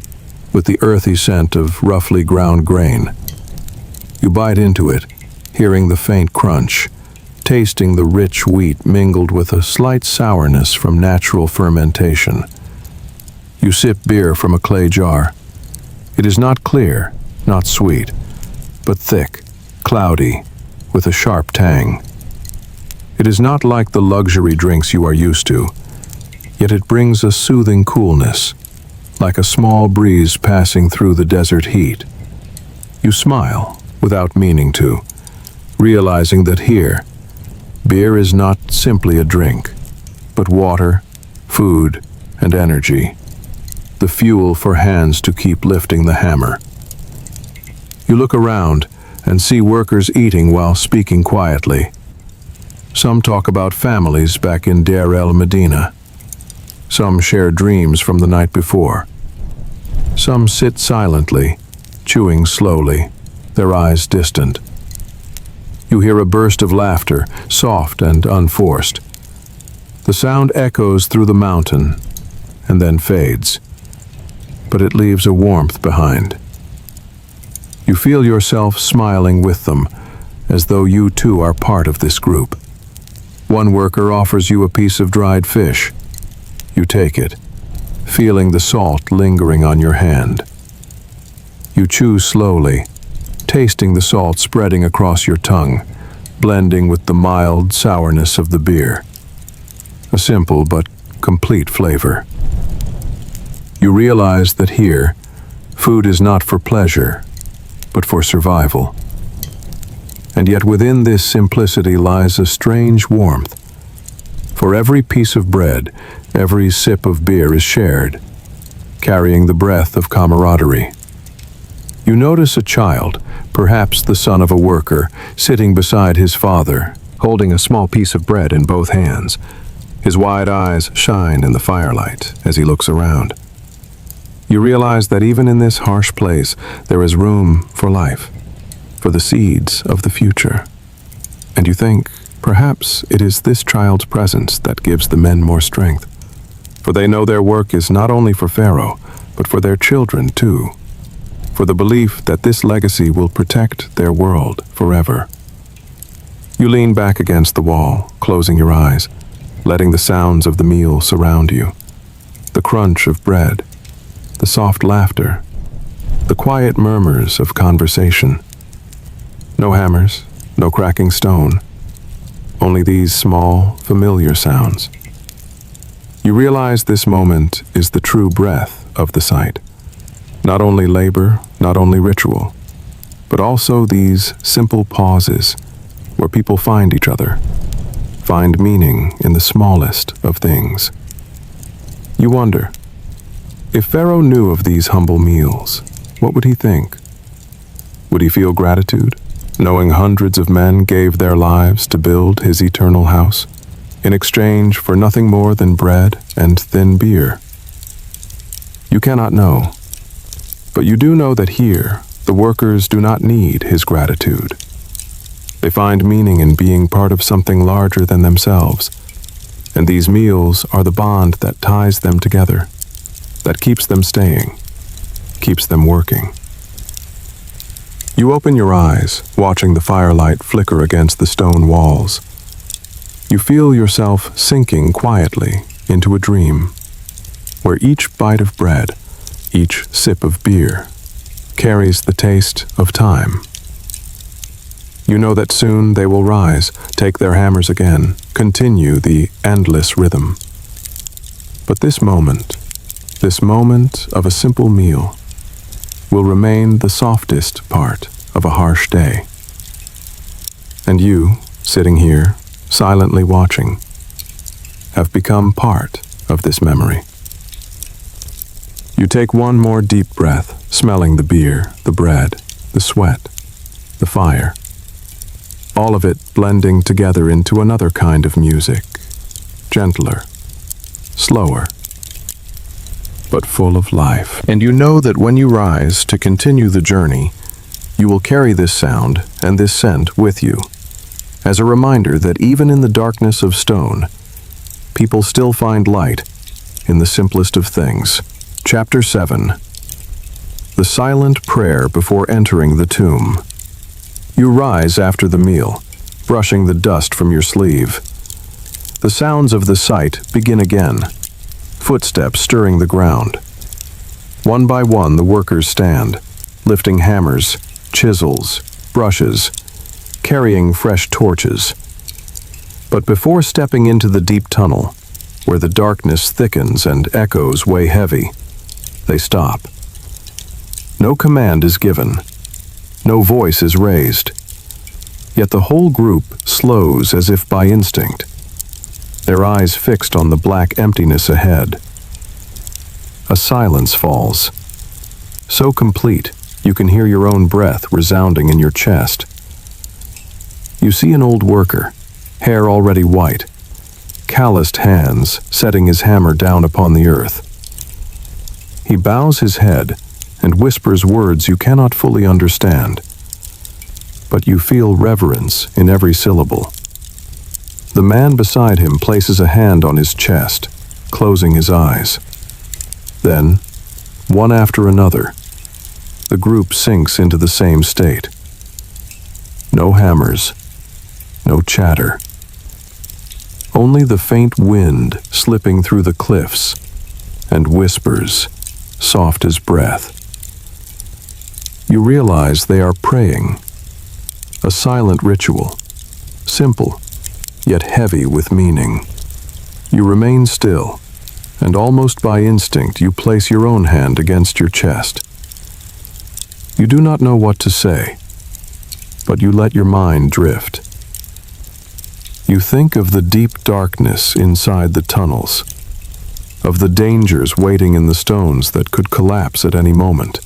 with the earthy scent of roughly ground grain. You bite into it, hearing the faint crunch, tasting the rich wheat mingled with a slight sourness from natural fermentation. You sip beer from a clay jar. It is not clear, not sweet, but thick, cloudy, with a sharp tang. It is not like the luxury drinks you are used to, yet it brings a soothing coolness, like a small breeze passing through the desert heat. You smile, without meaning to, realizing that here, beer is not simply a drink, but water, food, and energy, the fuel for hands to keep lifting the hammer. You look around and see workers eating while speaking quietly. Some talk about families back in Deir el-Medina. Some share dreams from the night before. Some sit silently, chewing slowly, their eyes distant. You hear a burst of laughter, soft and unforced. The sound echoes through the mountain and then fades, but it leaves a warmth behind. You feel yourself smiling with them, as though you too are part of this group. One worker offers you a piece of dried fish. You take it, feeling the salt lingering on your hand. You chew slowly, tasting the salt spreading across your tongue, blending with the mild sourness of the beer. A simple but complete flavor. You realize that here, food is not for pleasure, but for survival. And yet within this simplicity lies a strange warmth. For every piece of bread, every sip of beer is shared, carrying the breath of camaraderie. You notice a child, perhaps the son of a worker, sitting beside his father, holding a small piece of bread in both hands. His wide eyes shine in the firelight as he looks around. You realize that even in this harsh place, there is room for life, for the seeds of the future. And you think, perhaps it is this child's presence that gives the men more strength. For they know their work is not only for Pharaoh, but for their children too. For the belief that this legacy will protect their world forever. You lean back against the wall, closing your eyes, letting the sounds of the meal surround you. The crunch of bread, the soft laughter, the quiet murmurs of conversation. No hammers, no cracking stone, only these small, familiar sounds. You realize this moment is the true breath of the site. Not only labor, not only ritual, but also these simple pauses where people find each other, find meaning in the smallest of things. You wonder, if Pharaoh knew of these humble meals, what would he think? Would he feel gratitude, knowing hundreds of men gave their lives to build his eternal house, in exchange for nothing more than bread and thin beer? You cannot know, but you do know that here, the workers do not need his gratitude. They find meaning in being part of something larger than themselves, and these meals are the bond that ties them together, that keeps them staying, keeps them working. You open your eyes, watching the firelight flicker against the stone walls. You feel yourself sinking quietly into a dream, where each bite of bread, each sip of beer, carries the taste of time. You know that soon they will rise, take their hammers again, continue the endless rhythm. But this moment of a simple meal, will remain the softest part of a harsh day. And you, sitting here, silently watching, have become part of this memory. You take one more deep breath, smelling the beer, the bread, the sweat, the fire. All of it blending together into another kind of music, gentler, slower, but full of life. And you know that when you rise to continue the journey, you will carry this sound and this scent with you, as a reminder that even in the darkness of stone, people still find light in the simplest of things. Chapter 7. The silent prayer before entering the tomb. You rise after the meal, brushing the dust from your sleeve. The sounds of the site begin again, footsteps stirring the ground. One by one the workers stand, lifting hammers, chisels, brushes, carrying fresh torches. But before stepping into the deep tunnel, where the darkness thickens and echoes weigh heavy, they stop. No command is given. No voice is raised. Yet the whole group slows as if by instinct, their eyes fixed on the black emptiness ahead. A silence falls, so complete you can hear your own breath resounding in your chest. You see an old worker, hair already white, calloused hands setting his hammer down upon the earth. He bows his head and whispers words you cannot fully understand, but you feel reverence in every syllable. The man beside him places a hand on his chest, closing his eyes. Then, one after another, the group sinks into the same state. No hammers, no chatter. Only the faint wind slipping through the cliffs and whispers, soft as breath. You realize they are praying, a silent ritual, simple, yet heavy with meaning. You remain still, and almost by instinct you place your own hand against your chest. You do not know what to say, but you let your mind drift. You think of the deep darkness inside the tunnels, of the dangers waiting in the stones that could collapse at any moment.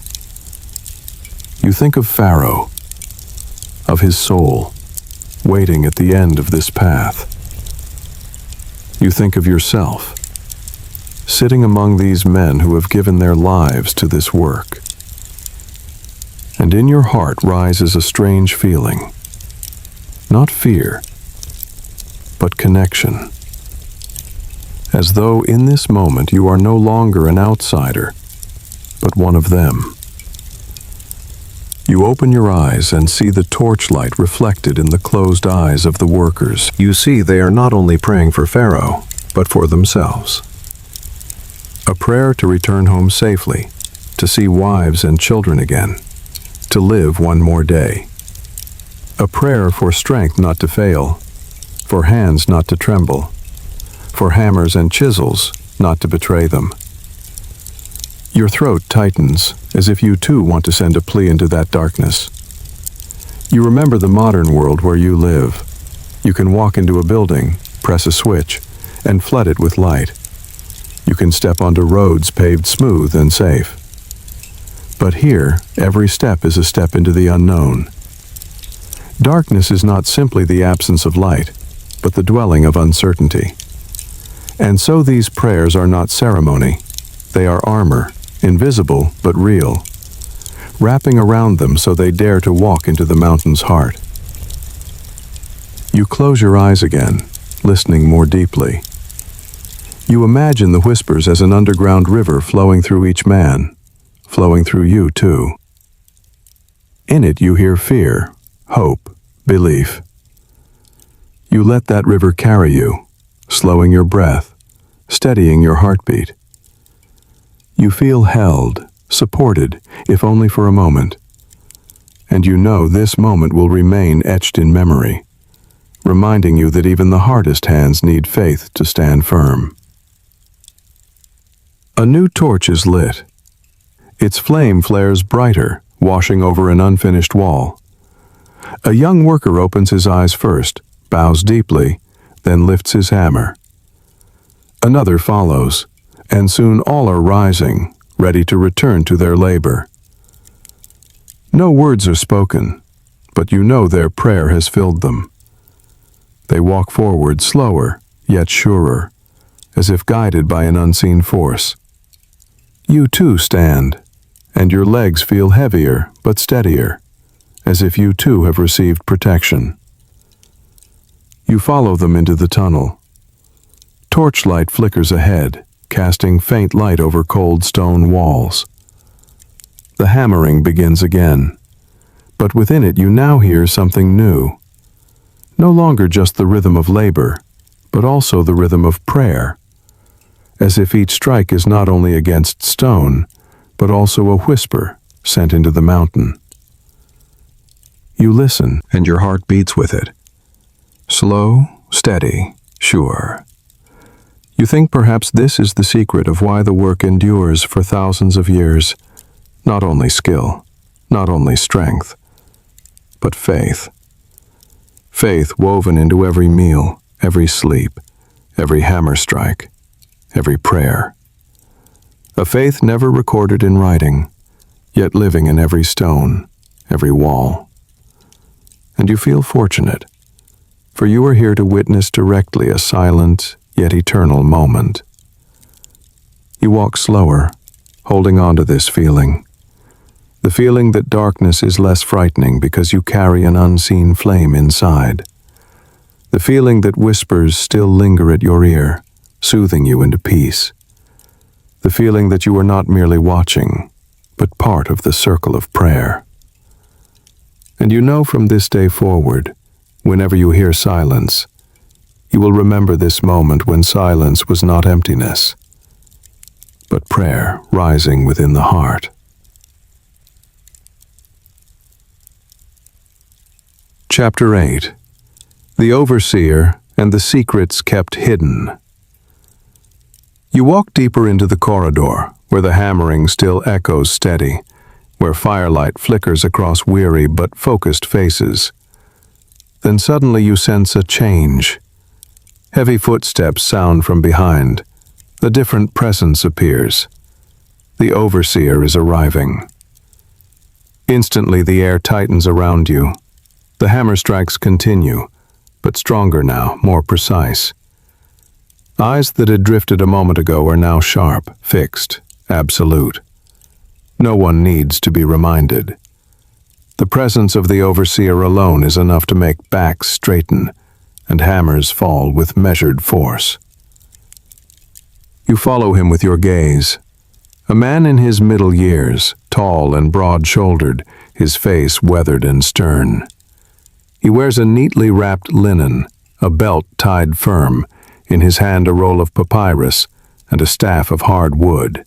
You think of Pharaoh, of his soul, waiting at the end of this path. You think of yourself, sitting among these men who have given their lives to this work. And in your heart rises a strange feeling, not fear, but connection. As though in this moment you are no longer an outsider, but one of them. You open your eyes and see the torchlight reflected in the closed eyes of the workers. You see they are not only praying for Pharaoh, but for themselves. A prayer to return home safely, to see wives and children again, to live one more day. A prayer for strength not to fail, for hands not to tremble, for hammers and chisels not to betray them. Your throat tightens, as if you too want to send a plea into that darkness. You remember the modern world where you live. You can walk into a building, press a switch, and flood it with light. You can step onto roads paved smooth and safe. But here, every step is a step into the unknown. Darkness is not simply the absence of light, but the dwelling of uncertainty. And so these prayers are not ceremony. They are armor, invisible but real, wrapping around them so they dare to walk into the mountain's heart. You close your eyes again, listening more deeply. You imagine the whispers as an underground river flowing through each man, flowing through you too. In it you hear fear, hope, belief. You let that river carry you, slowing your breath, steadying your heartbeat. You feel held, supported, if only for a moment. And you know this moment will remain etched in memory, reminding you that even the hardest hands need faith to stand firm. A new torch is lit. Its flame flares brighter, washing over an unfinished wall. A young worker opens his eyes first, bows deeply, then lifts his hammer. Another follows, and soon all are rising, ready to return to their labor. No words are spoken, but you know their prayer has filled them. They walk forward slower, yet surer, as if guided by an unseen force. You too stand, and your legs feel heavier but steadier, as if you too have received protection. You follow them into the tunnel. Torchlight flickers ahead, casting faint light over cold stone walls. The hammering begins again, but within it you now hear something new. No longer just the rhythm of labor, but also the rhythm of prayer, as if each strike is not only against stone, but also a whisper sent into the mountain. You listen, and your heart beats with it. Slow, steady, sure. You think perhaps this is the secret of why the work endures for thousands of years. Not only skill, not only strength, but faith. Faith woven into every meal, every sleep, every hammer strike, every prayer. A faith never recorded in writing, yet living in every stone, every wall. And you feel fortunate, for you are here to witness directly a silent, yet eternal moment. You walk slower, holding on to this feeling. The feeling that darkness is less frightening because you carry an unseen flame inside. The feeling that whispers still linger at your ear, soothing you into peace. The feeling that you are not merely watching, but part of the circle of prayer. And you know from this day forward, whenever you hear silence, you will remember this moment when silence was not emptiness, but prayer rising within the heart. Chapter 8. The Overseer and the Secrets Kept Hidden. You walk deeper into the corridor, where the hammering still echoes steady, where firelight flickers across weary but focused faces. Then suddenly you sense a change. Heavy footsteps sound from behind. A different presence appears. The Overseer is arriving. Instantly the air tightens around you. The hammer strikes continue, but stronger now, more precise. Eyes that had drifted a moment ago are now sharp, fixed, absolute. No one needs to be reminded. The presence of the Overseer alone is enough to make backs straighten and hammers fall with measured force. You follow him with your gaze. A man in his middle years, tall and broad-shouldered, his face weathered and stern. He wears a neatly wrapped linen, a belt tied firm, in his hand a roll of papyrus and a staff of hard wood.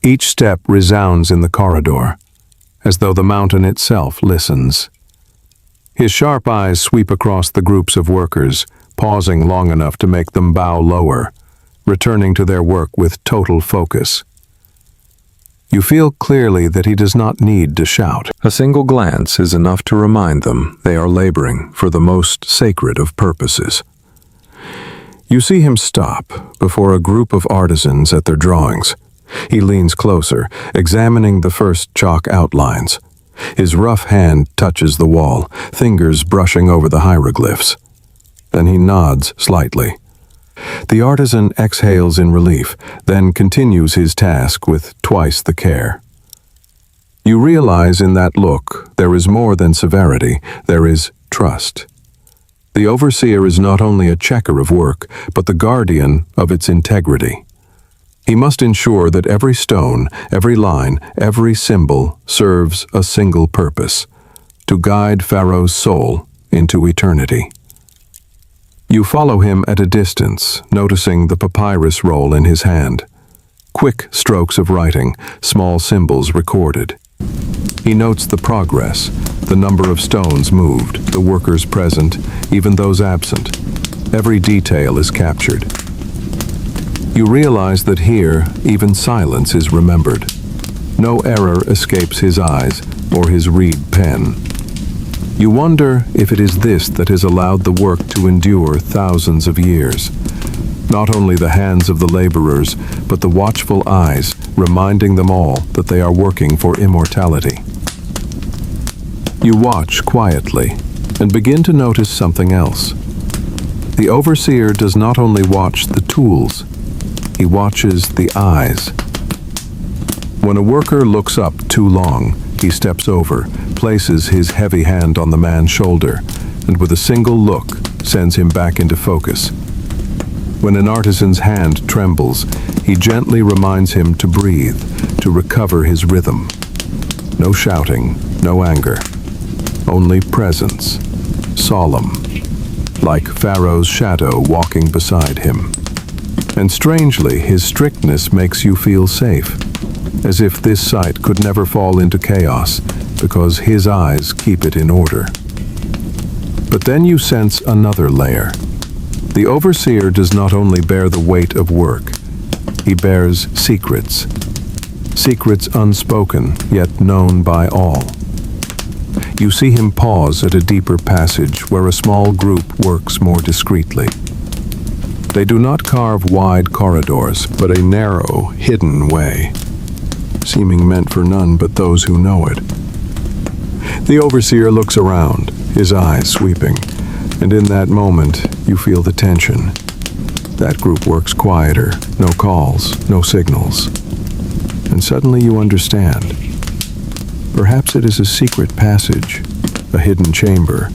Each step resounds in the corridor, as though the mountain itself listens. His sharp eyes sweep across the groups of workers, pausing long enough to make them bow lower, returning to their work with total focus. You feel clearly that he does not need to shout. A single glance is enough to remind them they are laboring for the most sacred of purposes. You see him stop before a group of artisans at their drawings. He leans closer, examining the first chalk outlines. His rough hand touches the wall, fingers brushing over the hieroglyphs. Then he nods slightly. The artisan exhales in relief, then continues his task with twice the care. You realize in that look there is more than severity, there is trust. The Overseer is not only a checker of work, but the guardian of its integrity. He must ensure that every stone, every line, every symbol serves a single purpose, to guide Pharaoh's soul into eternity. You follow him at a distance, noticing the papyrus roll in his hand. Quick strokes of writing, small symbols recorded. He notes the progress, the number of stones moved, the workers present, even those absent. Every detail is captured. You realize that here, even silence is remembered. No error escapes his eyes or his reed pen. You wonder if it is this that has allowed the work to endure thousands of years. Not only the hands of the laborers, but the watchful eyes, reminding them all that they are working for immortality. You watch quietly and begin to notice something else. The Overseer does not only watch the tools, he watches the eyes. When a worker looks up too long, he steps over, places his heavy hand on the man's shoulder, and with a single look, sends him back into focus. When an artisan's hand trembles, he gently reminds him to breathe, to recover his rhythm. No shouting, no anger, only presence, solemn, like Pharaoh's shadow walking beside him. And strangely, his strictness makes you feel safe, as if this sight could never fall into chaos, because his eyes keep it in order. But then you sense another layer. The Overseer does not only bear the weight of work, he bears secrets. Secrets unspoken, yet known by all. You see him pause at a deeper passage where a small group works more discreetly. They do not carve wide corridors, but a narrow, hidden way, seeming meant for none but those who know it. The Overseer looks around, his eyes sweeping, and in that moment you feel the tension. That group works quieter, no calls, no signals. And suddenly you understand. Perhaps it is a secret passage, a hidden chamber,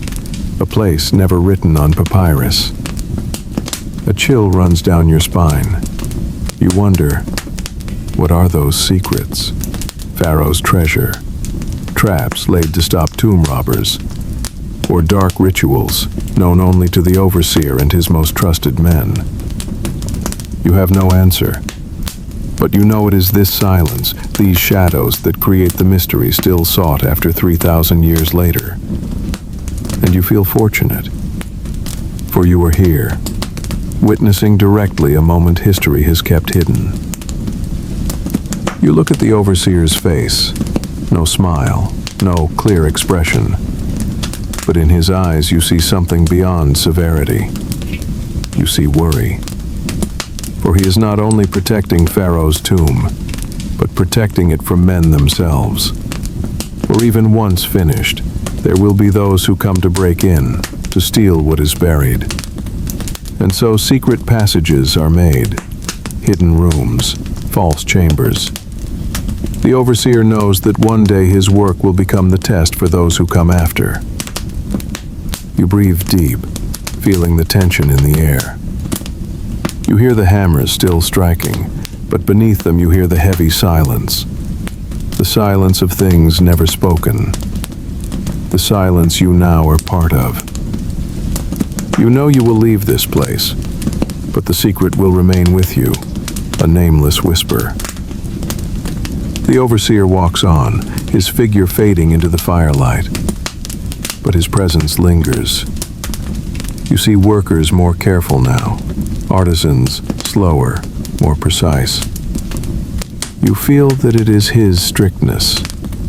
a place never written on papyrus. A chill runs down your spine. You wonder, what are those secrets? Pharaoh's treasure, traps laid to stop tomb robbers, or dark rituals known only to the overseer and his most trusted men. You have no answer, but you know it is this silence, these shadows, that create the mystery still sought after 3,000 years later. And you feel fortunate, for you are here, witnessing directly a moment history has kept hidden. You look at the overseer's face, no smile, no clear expression, but in his eyes you see something beyond severity. You see worry. For he is not only protecting Pharaoh's tomb, but protecting it from men themselves. For even once finished, there will be those who come to break in, to steal what is buried. And so secret passages are made, hidden rooms, false chambers. The overseer knows that one day his work will become the test for those who come after. You breathe deep, feeling the tension in the air. You hear the hammers still striking, but beneath them you hear the heavy silence. The silence of things never spoken. The silence you now are part of. You know you will leave this place, but the secret will remain with you, a nameless whisper. The overseer walks on, his figure fading into the firelight, but his presence lingers. You see workers more careful now, artisans slower, more precise. You feel that it is his strictness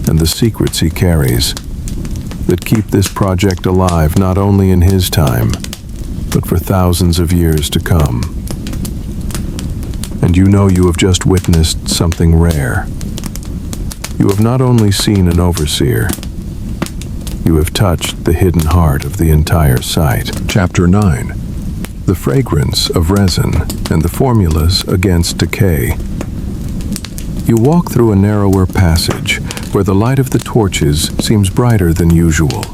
and the secrets he carries that keep this project alive not only in his time, but for thousands of years to come. And you know you have just witnessed something rare. You have not only seen an overseer, you have touched the hidden heart of the entire site. Chapter 9. The fragrance of resin and the formulas against decay. You walk through a narrower passage where the light of the torches seems brighter than usual.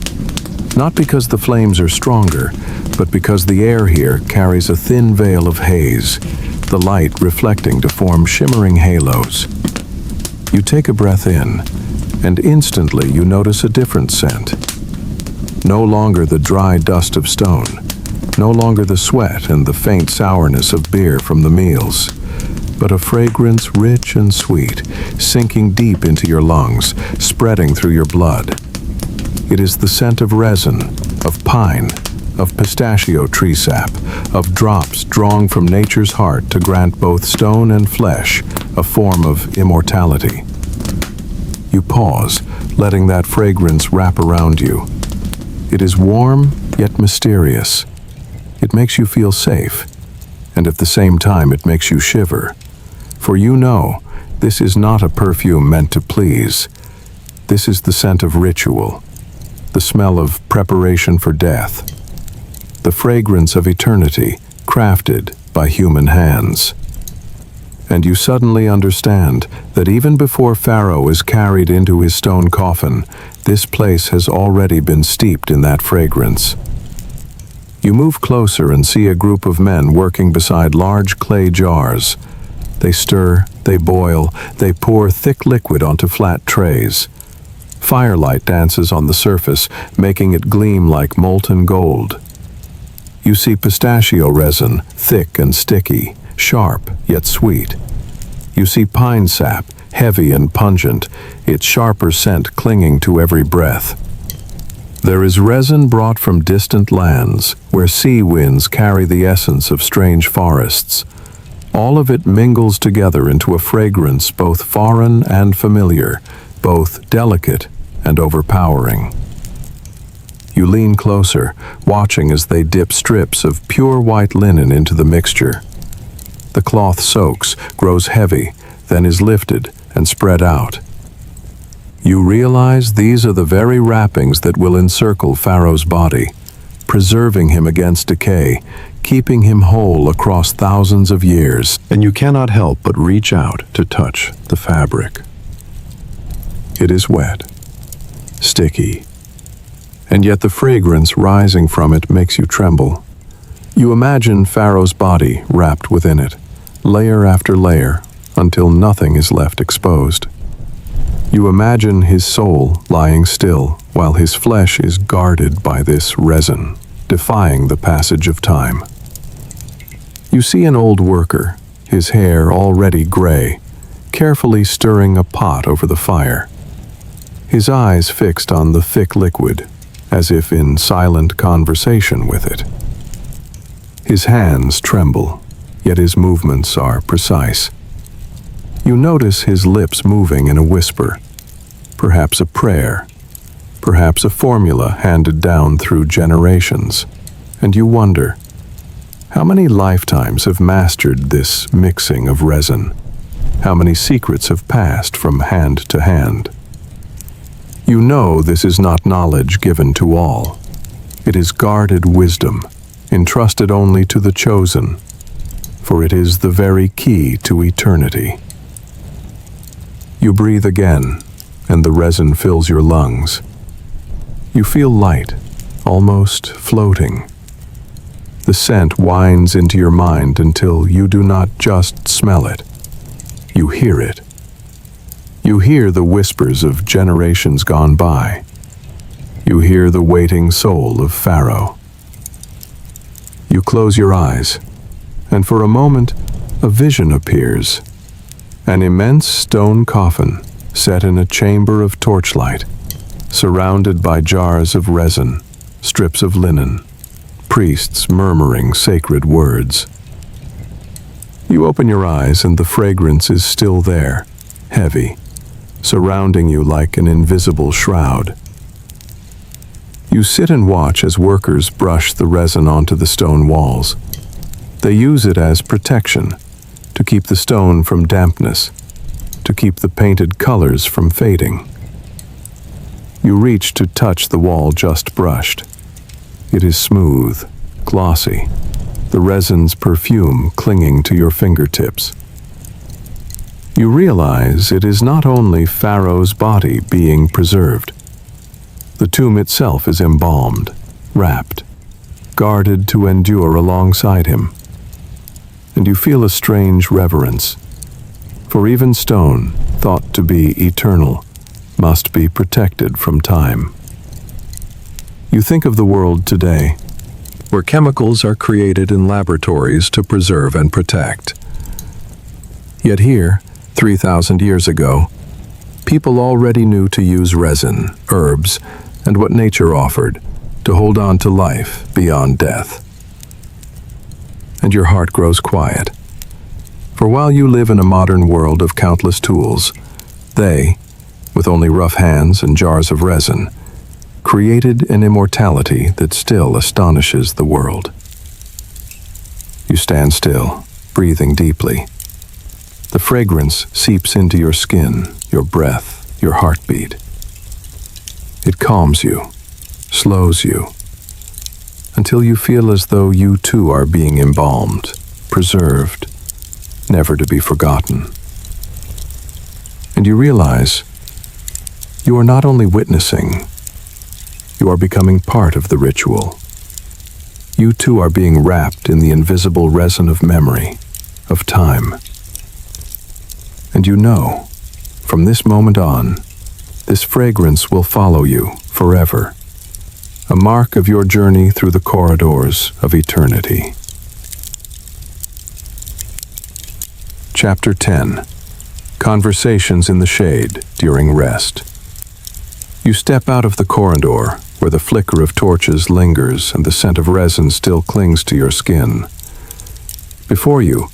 Not because the flames are stronger, but because the air here carries a thin veil of haze, the light reflecting to form shimmering halos. You take a breath in, and instantly you notice a different scent. No longer the dry dust of stone, no longer the sweat and the faint sourness of beer from the meals, but a fragrance rich and sweet, sinking deep into your lungs, spreading through your blood. It is the scent of resin, of pine, of pistachio tree sap, of drops drawn from nature's heart to grant both stone and flesh a form of immortality. You pause, letting that fragrance wrap around you. It is warm, yet mysterious. It makes you feel safe, and at the same time it makes you shiver. For you know, this is not a perfume meant to please. This is the scent of ritual, the smell of preparation for death, the fragrance of eternity, crafted by human hands. And you suddenly understand that even before Pharaoh is carried into his stone coffin, this place has already been steeped in that fragrance. You move closer and see a group of men working beside large clay jars. They stir, they boil, they pour thick liquid onto flat trays. Firelight dances on the surface, making it gleam like molten gold. You see pistachio resin, thick and sticky, sharp yet sweet. You see pine sap, heavy and pungent, its sharper scent clinging to every breath. There is resin brought from distant lands, where sea winds carry the essence of strange forests. All of it mingles together into a fragrance both foreign and familiar, both delicate and overpowering. You lean closer, watching as they dip strips of pure white linen into the mixture. The cloth soaks, grows heavy, then is lifted and spread out. You realize these are the very wrappings that will encircle Pharaoh's body, preserving him against decay, keeping him whole across thousands of years. And you cannot help but reach out to touch the fabric. It is wet, sticky, and yet the fragrance rising from it makes you tremble. You imagine Pharaoh's body wrapped within it, layer after layer, until nothing is left exposed. You imagine his soul lying still while his flesh is guarded by this resin, defying the passage of time. You see an old worker, his hair already gray, carefully stirring a pot over the fire. His eyes fixed on the thick liquid, as if in silent conversation with it. His hands tremble, yet his movements are precise. You notice his lips moving in a whisper, perhaps a prayer, perhaps a formula handed down through generations, and you wonder, how many lifetimes have mastered this mixing of resin? How many secrets have passed from hand to hand? You know this is not knowledge given to all. It is guarded wisdom, entrusted only to the chosen, for it is the very key to eternity. You breathe again, and the resin fills your lungs. You feel light, almost floating. The scent winds into your mind until you do not just smell it. You hear it. You hear the whispers of generations gone by. You hear the waiting soul of Pharaoh. You close your eyes, and for a moment, a vision appears. An immense stone coffin set in a chamber of torchlight, surrounded by jars of resin, strips of linen, priests murmuring sacred words. You open your eyes and the fragrance is still there, heavy, surrounding you like an invisible shroud. You sit and watch as workers brush the resin onto the stone walls. They use it as protection, to keep the stone from dampness, to keep the painted colors from fading. You reach to touch the wall just brushed. It is smooth, glossy, the resin's perfume clinging to your fingertips. You realize it is not only Pharaoh's body being preserved. The tomb itself is embalmed, wrapped, guarded to endure alongside him. And you feel a strange reverence, for even stone, thought to be eternal, must be protected from time. You think of the world today, where chemicals are created in laboratories to preserve and protect. Yet here, 3,000 years ago, people already knew to use resin, herbs, and what nature offered to hold on to life beyond death. And your heart grows quiet. For while you live in a modern world of countless tools, they, with only rough hands and jars of resin, created an immortality that still astonishes the world. You stand still, breathing deeply. The fragrance seeps into your skin, your breath, your heartbeat. It calms you, slows you, until you feel as though you too are being embalmed, preserved, never to be forgotten. And you realize you are not only witnessing, you are becoming part of the ritual. You too are being wrapped in the invisible resin of memory, of time. And you know, from this moment on, this fragrance will follow you forever, a mark of your journey through the corridors of eternity. Chapter 10. Conversations in the shade during rest. You step out of the corridor, where the flicker of torches lingers and the scent of resin still clings to your skin. Before you,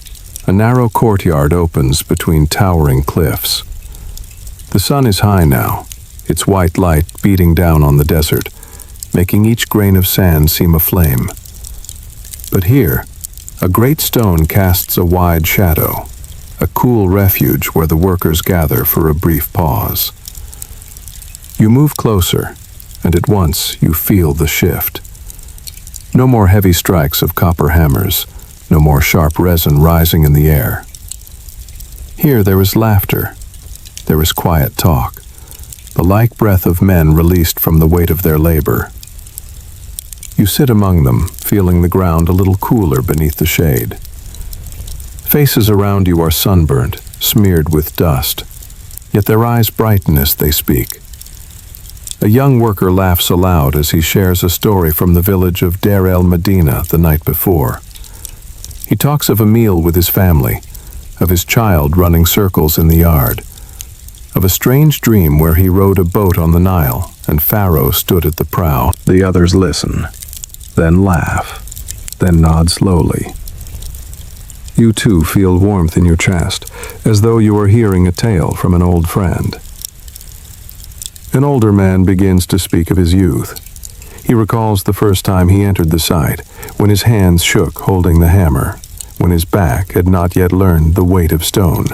a narrow courtyard opens between towering cliffs. The sun is high now, its white light beating down on the desert, making each grain of sand seem aflame. But here, a great stone casts a wide shadow, a cool refuge where the workers gather for a brief pause. You move closer, and at once you feel the shift. No more heavy strikes of copper hammers, no more sharp resin rising in the air. Here there is laughter, there is quiet talk, the light breath of men released from the weight of their labor. You sit among them, feeling the ground a little cooler beneath the shade. Faces around you are sunburnt, smeared with dust. yet their eyes brighten as they speak. A young worker laughs aloud as he shares a story from the village of Deir el-Medina the night before. He talks of a meal with his family, of his child running circles in the yard, of a strange dream where he rowed a boat on the Nile and Pharaoh stood at the prow. The others listen, then laugh, then nod slowly. You too feel warmth in your chest, as though you are hearing a tale from an old friend. An older man begins to speak of his youth. He recalls the first time he entered the site, when his hands shook holding the hammer, when his back had not yet learned the weight of stone.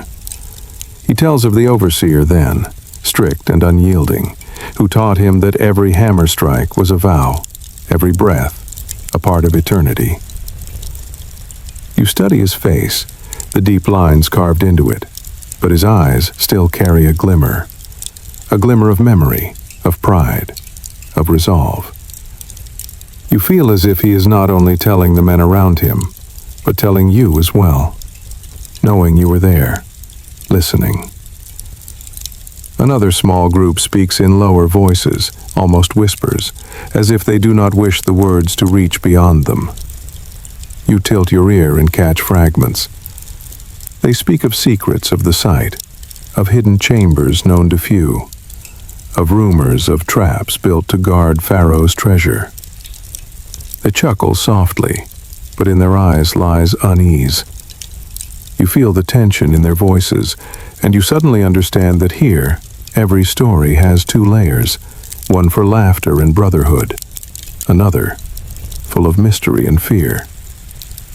He tells of the overseer then, strict and unyielding, who taught him that every hammer strike was a vow, every breath a part of eternity. You study his face, the deep lines carved into it, but his eyes still carry a glimmer of memory, of pride, of resolve. You feel as if he is not only telling the men around him, but telling you as well, knowing you were there, listening. Another small group speaks in lower voices, almost whispers, as if they do not wish the words to reach beyond them. You tilt your ear and catch fragments. They speak of secrets of the site, of hidden chambers known to few, of rumors of traps built to guard Pharaoh's treasure. They chuckle softly, but in their eyes lies unease. You feel the tension in their voices, and you suddenly understand that here, every story has two layers, one for laughter and brotherhood, another full of mystery and fear,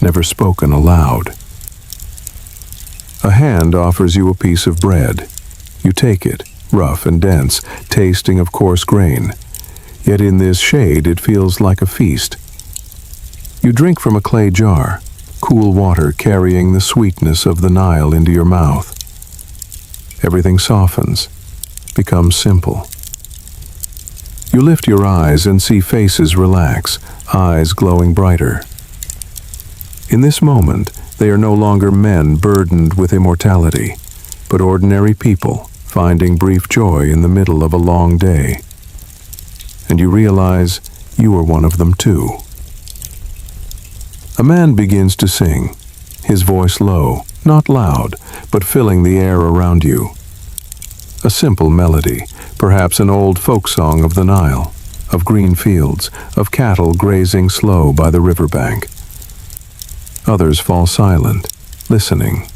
never spoken aloud. A hand offers you a piece of bread. You take it, rough and dense, tasting of coarse grain. Yet in this shade it feels like a feast. You drink from a clay jar, cool water carrying the sweetness of the Nile into your mouth. Everything softens, becomes simple. You lift your eyes and see faces relax, eyes glowing brighter. In this moment, they are no longer men burdened with immortality, but ordinary people finding brief joy in the middle of a long day. And you realize you are one of them too. A man begins to sing, his voice low, not loud, but filling the air around you. A simple melody, perhaps an old folk song of the Nile, of green fields, of cattle grazing slow by the riverbank. Others fall silent, listening.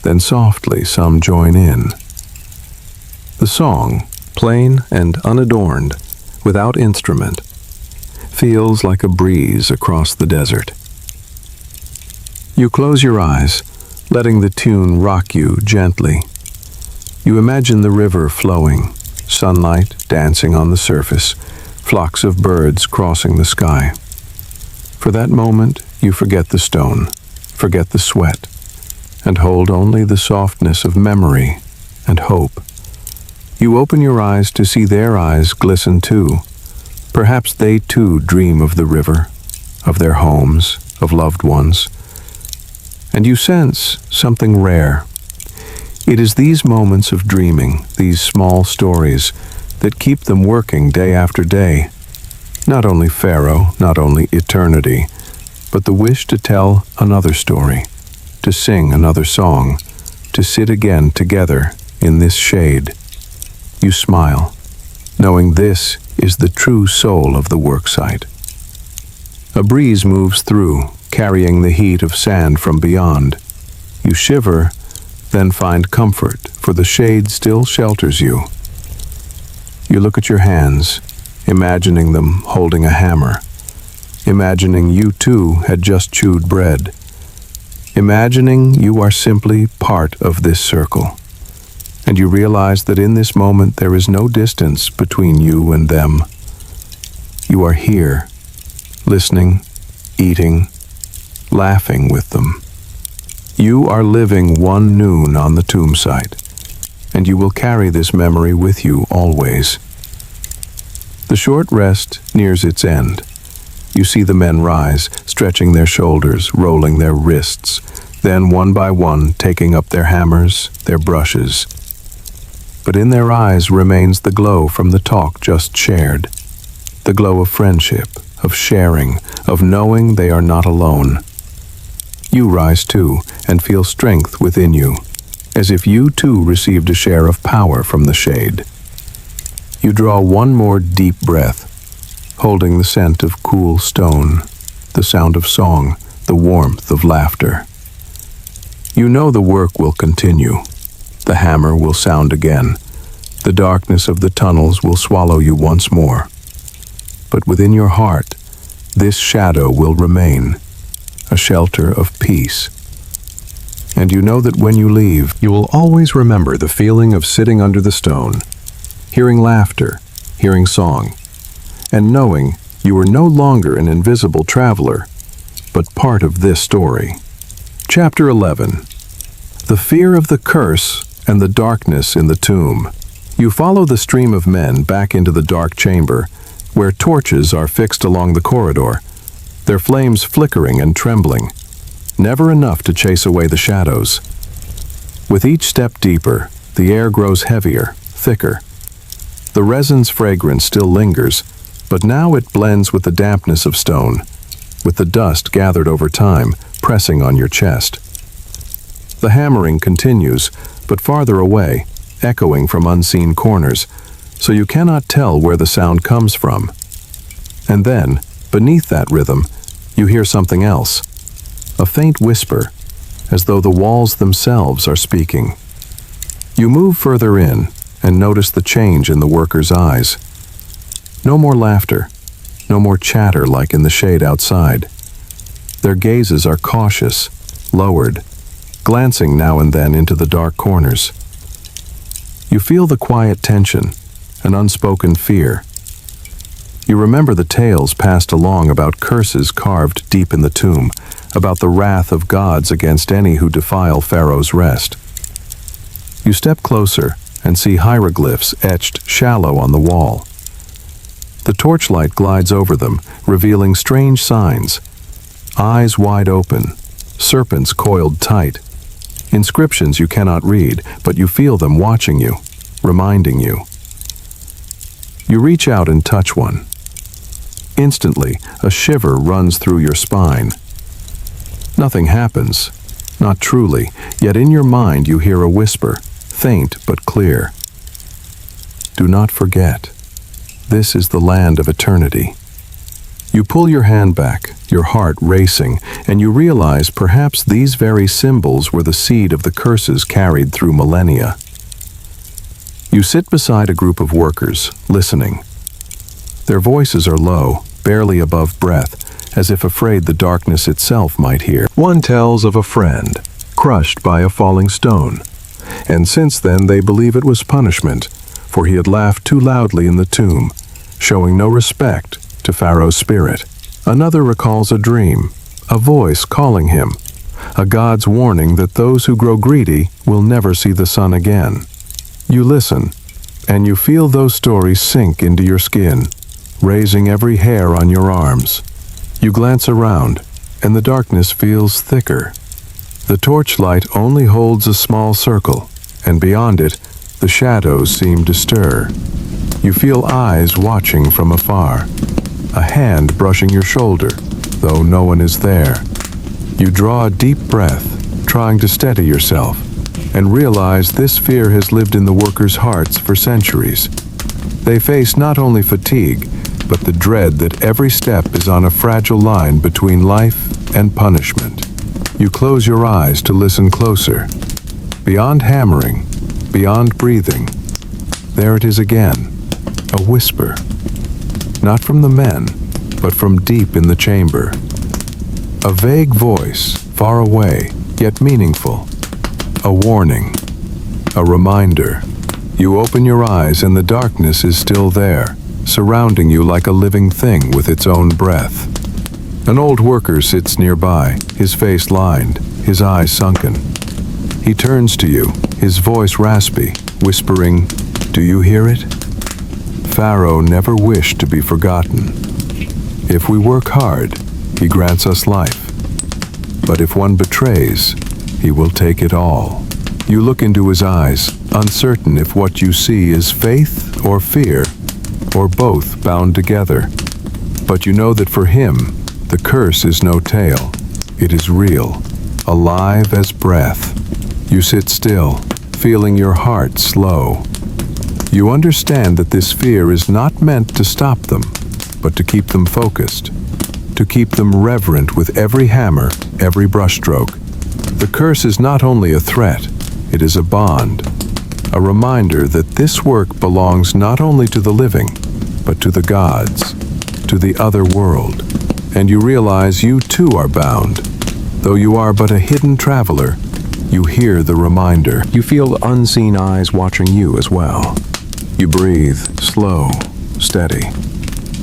Then softly some join in. The song, plain and unadorned, without instrument, feels like a breeze across the desert. You close your eyes, letting the tune rock you gently. You imagine the river flowing, sunlight dancing on the surface, flocks of birds crossing the sky. For that moment, you forget the stone, forget the sweat, and hold only the softness of memory and hope. You open your eyes to see their eyes glisten too. Perhaps they too dream of the river, of their homes, of loved ones. And you sense something rare. It is these moments of dreaming, these small stories, that keep them working day after day. Not only Pharaoh, not only eternity, but the wish to tell another story, to sing another song, to sit again together in this shade. You smile, knowing this is the true soul of the worksite. A breeze moves through, carrying the heat of sand from beyond. You shiver, then find comfort, for the shade still shelters you. You look at your hands, imagining them holding a hammer, imagining you too had just chewed bread, imagining you are simply part of this circle. And you realize that in this moment there is no distance between you and them. You are here, listening, eating, laughing with them. You are living one noon on the tomb site, and you will carry this memory with you always. The short rest nears its end. You see the men rise, stretching their shoulders, rolling their wrists, then one by one taking up their hammers, their brushes. but in their eyes remains the glow from the talk just shared. The glow of friendship, of sharing, of knowing they are not alone. You rise too, and feel strength within you, as if you too received a share of power from the shade. You draw one more deep breath, holding the scent of cool stone, the sound of song, the warmth of laughter. You know the work will continue. The hammer will sound again. The darkness of the tunnels will swallow you once more. But within your heart, this shadow will remain, a shelter of peace. And you know that when you leave, you will always remember the feeling of sitting under the stone, hearing laughter, hearing song, and knowing you are no longer an invisible traveler, but part of this story. Chapter 11. The fear of the curse and the darkness in the tomb. You follow the stream of men back into the dark chamber, where torches are fixed along the corridor, their flames flickering and trembling, never enough to chase away the shadows. With each step deeper, the air grows heavier, thicker. The resin's fragrance still lingers, but now it blends with the dampness of stone, with the dust gathered over time pressing on your chest. The hammering continues, but farther away, echoing from unseen corners, so you cannot tell where the sound comes from. And then, beneath that rhythm, you hear something else, a faint whisper, as though the walls themselves are speaking. You move further in and notice the change in the workers' eyes. No more laughter, no more chatter like in the shade outside. Their gazes are cautious, lowered, glancing now and then into the dark corners. You feel the quiet tension, an unspoken fear. You remember the tales passed along about curses carved deep in the tomb, about the wrath of gods against any who defile Pharaoh's rest. You step closer and see hieroglyphs etched shallow on the wall. The torchlight glides over them, revealing strange signs. Eyes wide open, serpents coiled tight. Inscriptions you cannot read, but you feel them watching you, reminding you. You reach out and touch one. Instantly, a shiver runs through your spine. Nothing happens, not truly, yet in your mind you hear a whisper, faint but clear. Do not forget. This is the land of eternity. You pull your hand back, your heart racing, and you realize perhaps these very symbols were the seed of the curses carried through millennia. You sit beside a group of workers, listening. Their voices are low, barely above breath, as if afraid the darkness itself might hear. One tells of a friend, crushed by a falling stone, and since then they believe it was punishment, for he had laughed too loudly in the tomb, showing no respect to Pharaoh's spirit. Another recalls a dream, a voice calling him, a god's warning that those who grow greedy will never see the sun again. You listen, and you feel those stories sink into your skin, raising every hair on your arms. You glance around, and the darkness feels thicker. The torchlight only holds a small circle, and beyond it, the shadows seem to stir. You feel eyes watching from afar, a hand brushing your shoulder, though no one is there. You draw a deep breath, trying to steady yourself, and realize this fear has lived in the workers' hearts for centuries. They face not only fatigue, but the dread that every step is on a fragile line between life and punishment. You close your eyes to listen closer. Beyond hammering, beyond breathing, there it is again, a whisper. Not from the men, but from deep in the chamber. A vague voice, far away, yet meaningful. A warning, a reminder. You open your eyes and the darkness is still there, surrounding you like a living thing with its own breath. An old worker sits nearby, his face lined, his eyes sunken. He turns to you, his voice raspy, whispering, "Do you hear it? Pharaoh never wished to be forgotten. If we work hard, he grants us life. But if one betrays, he will take it all." You look into his eyes, uncertain if what you see is faith or fear, or both bound together. But you know that for him, the curse is no tale. It is real, alive as breath. You sit still, feeling your heart slow. You understand that this fear is not meant to stop them, but to keep them focused, to keep them reverent with every hammer, every brushstroke. The curse is not only a threat, it is a bond, a reminder that this work belongs not only to the living, but to the gods, to the other world. And you realize you too are bound. Though you are but a hidden traveler, you hear the reminder. You feel unseen eyes watching you as well. You breathe, slow, steady,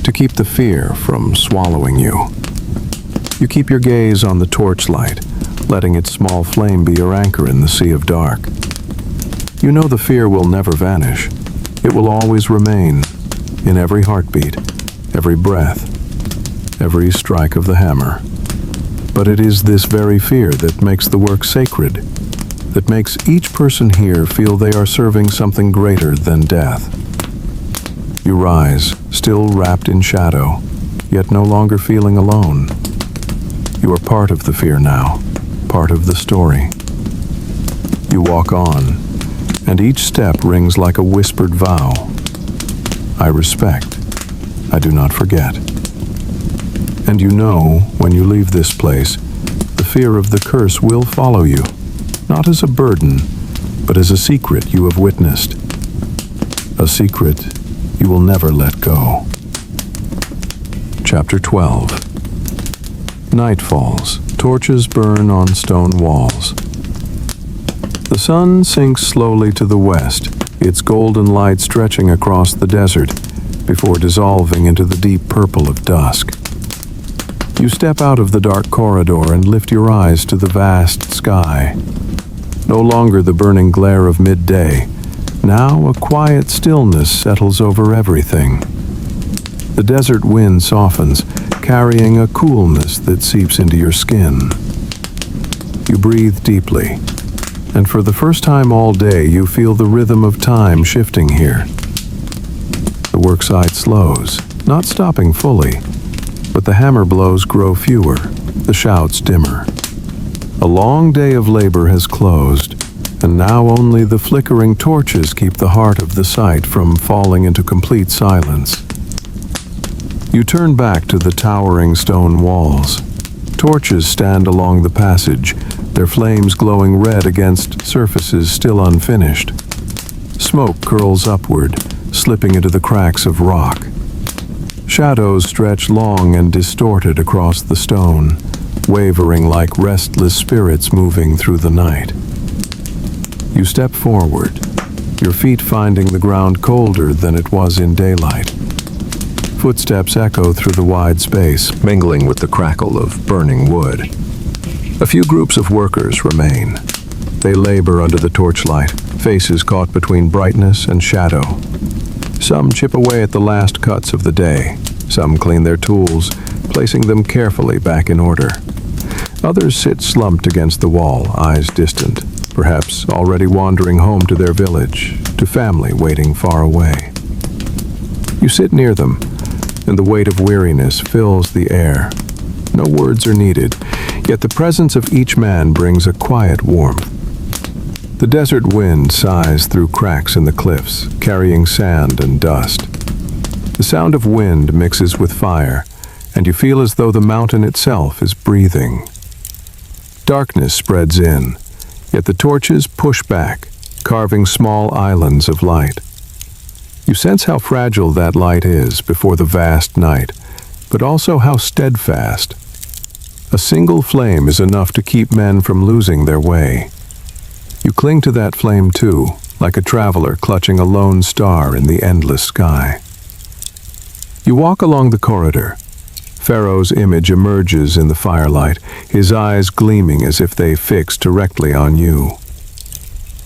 to keep the fear from swallowing you. You keep your gaze on the torchlight, letting its small flame be your anchor in the sea of dark. You know the fear will never vanish. It will always remain in every heartbeat, every breath, every strike of the hammer. But it is this very fear that makes the work sacred, that makes each person here feel they are serving something greater than death. You rise, still wrapped in shadow, yet no longer feeling alone. You are part of the fear now, part of the story. You walk on, and each step rings like a whispered vow. I respect. I do not forget. And you know, when you leave this place, the fear of the curse will follow you, not as a burden, but as a secret you have witnessed. A secret you will never let go. Chapter 12. Nightfalls. Torches burn on stone walls. The sun sinks slowly to the west, its golden light stretching across the desert before dissolving into the deep purple of dusk. You step out of the dark corridor and lift your eyes to the vast sky. No longer the burning glare of midday. Now a quiet stillness settles over everything. The desert wind softens, carrying a coolness that seeps into your skin. You breathe deeply, and for the first time all day you feel the rhythm of time shifting here. The worksite slows, not stopping fully, but the hammer blows grow fewer, the shouts dimmer. A long day of labor has closed, and now only the flickering torches keep the heart of the site from falling into complete silence. You turn back to the towering stone walls. Torches stand along the passage, their flames glowing red against surfaces still unfinished. Smoke curls upward, slipping into the cracks of rock. Shadows stretch long and distorted across the stone, wavering like restless spirits moving through the night. You step forward, your feet finding the ground colder than it was in daylight. Footsteps echo through the wide space, mingling with the crackle of burning wood. A few groups of workers remain. They labor under the torchlight, faces caught between brightness and shadow. Some chip away at the last cuts of the day. Some clean their tools, placing them carefully back in order. Others sit slumped against the wall, eyes distant, perhaps already wandering home to their village, to family waiting far away. You sit near them, and the weight of weariness fills the air. No words are needed, yet the presence of each man brings a quiet warmth. The desert wind sighs through cracks in the cliffs, carrying sand and dust. The sound of wind mixes with fire, and you feel as though the mountain itself is breathing. Darkness spreads in, yet the torches push back, carving small islands of light. You sense how fragile that light is before the vast night, but also how steadfast. A single flame is enough to keep men from losing their way. You cling to that flame too, like a traveler clutching a lone star in the endless sky. You walk along the corridor. Pharaoh's image emerges in the firelight, his eyes gleaming as if they fix directly on you.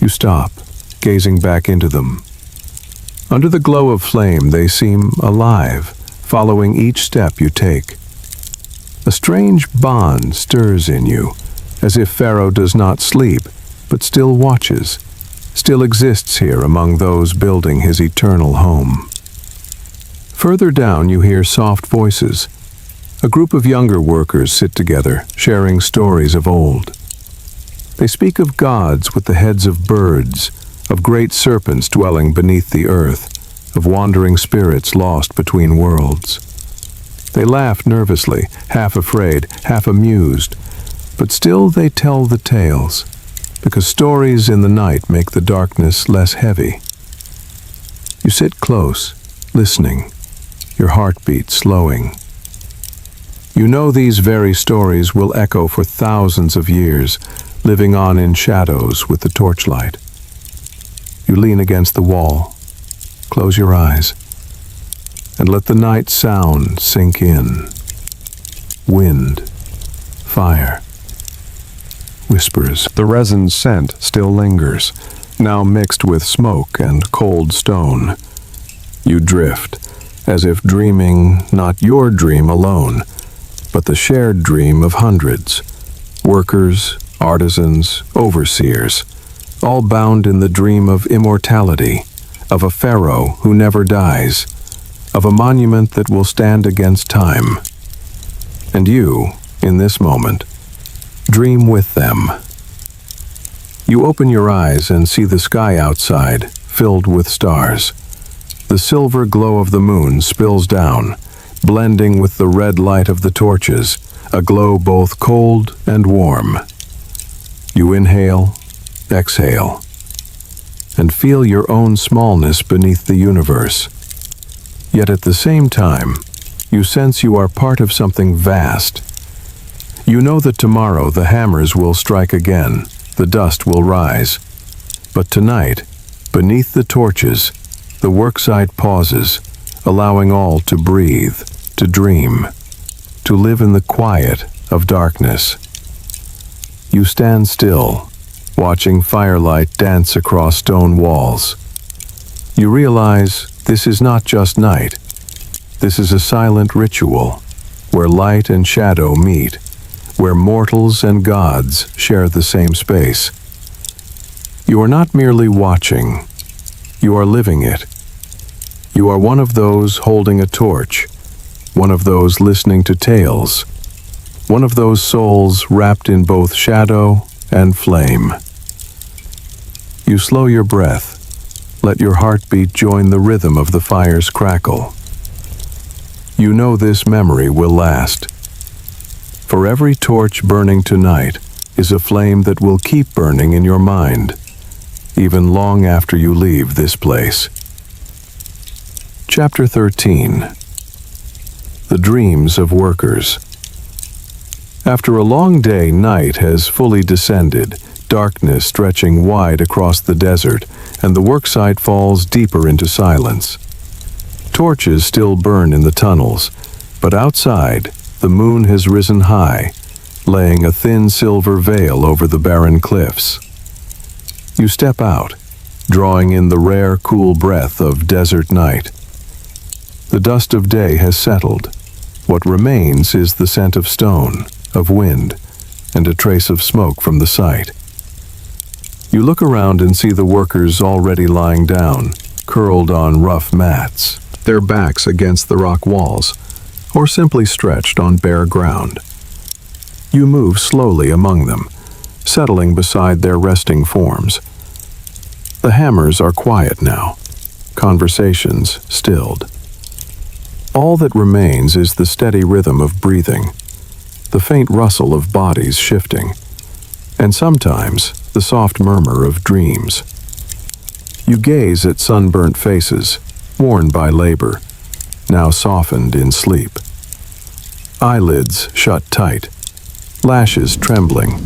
You stop, gazing back into them. Under the glow of flame, they seem alive, following each step you take. A strange bond stirs in you, as if Pharaoh does not sleep, but still watches. still exists here among those building his eternal home. Further down you hear soft voices. A group of younger workers sit together, sharing stories of old. They speak of gods with the heads of birds, of great serpents dwelling beneath the earth, of wandering spirits lost between worlds. They laugh nervously, half afraid, half amused, but still they tell the tales, because stories in the night make the darkness less heavy. You sit close, listening, your heartbeat slowing. You know these very stories will echo for thousands of years, living on in shadows with the torchlight. You lean against the wall, close your eyes, and let the night sound sink in. Wind, fire, whispers. The resin scent still lingers, now mixed with smoke and cold stone. You drift, as if dreaming not your dream alone, but the shared dream of hundreds, workers, artisans, overseers, all bound in the dream of immortality, of a Pharaoh who never dies, of a monument that will stand against time. And you, in this moment, dream with them. You open your eyes and see the sky outside, filled with stars. The silver glow of the moon spills down, blending with the red light of the torches, a glow both cold and warm. You inhale, exhale, and feel your own smallness beneath the universe. Yet at the same time, you sense you are part of something vast. You know that tomorrow the hammers will strike again, the dust will rise. But tonight, beneath the torches, the worksite pauses, allowing all to breathe, to dream, to live in the quiet of darkness. You stand still, watching firelight dance across stone walls. You realize this is not just night. This is a silent ritual, where light and shadow meet, where mortals and gods share the same space. You are not merely watching, you are living it. You are one of those holding a torch, one of those listening to tales, one of those souls wrapped in both shadow and flame. You slow your breath, let your heartbeat join the rhythm of the fire's crackle. You know this memory will last. For every torch burning tonight is a flame that will keep burning in your mind, even long after you leave this place. Chapter 13. The Dreams of Workers. After a long day, night has fully descended, darkness stretching wide across the desert, and the worksite falls deeper into silence. Torches still burn in the tunnels, but outside, the moon has risen high, laying a thin silver veil over the barren cliffs. You step out, drawing in the rare, cool breath of desert night. The dust of day has settled. What remains is the scent of stone, of wind, and a trace of smoke from the site. You look around and see the workers already lying down, curled on rough mats, their backs against the rock walls, or simply stretched on bare ground. You move slowly among them, settling beside their resting forms. The hammers are quiet now, conversations stilled. All that remains is the steady rhythm of breathing, the faint rustle of bodies shifting, and sometimes the soft murmur of dreams. You gaze at sunburnt faces, worn by labor, now softened in sleep. Eyelids shut tight, lashes trembling,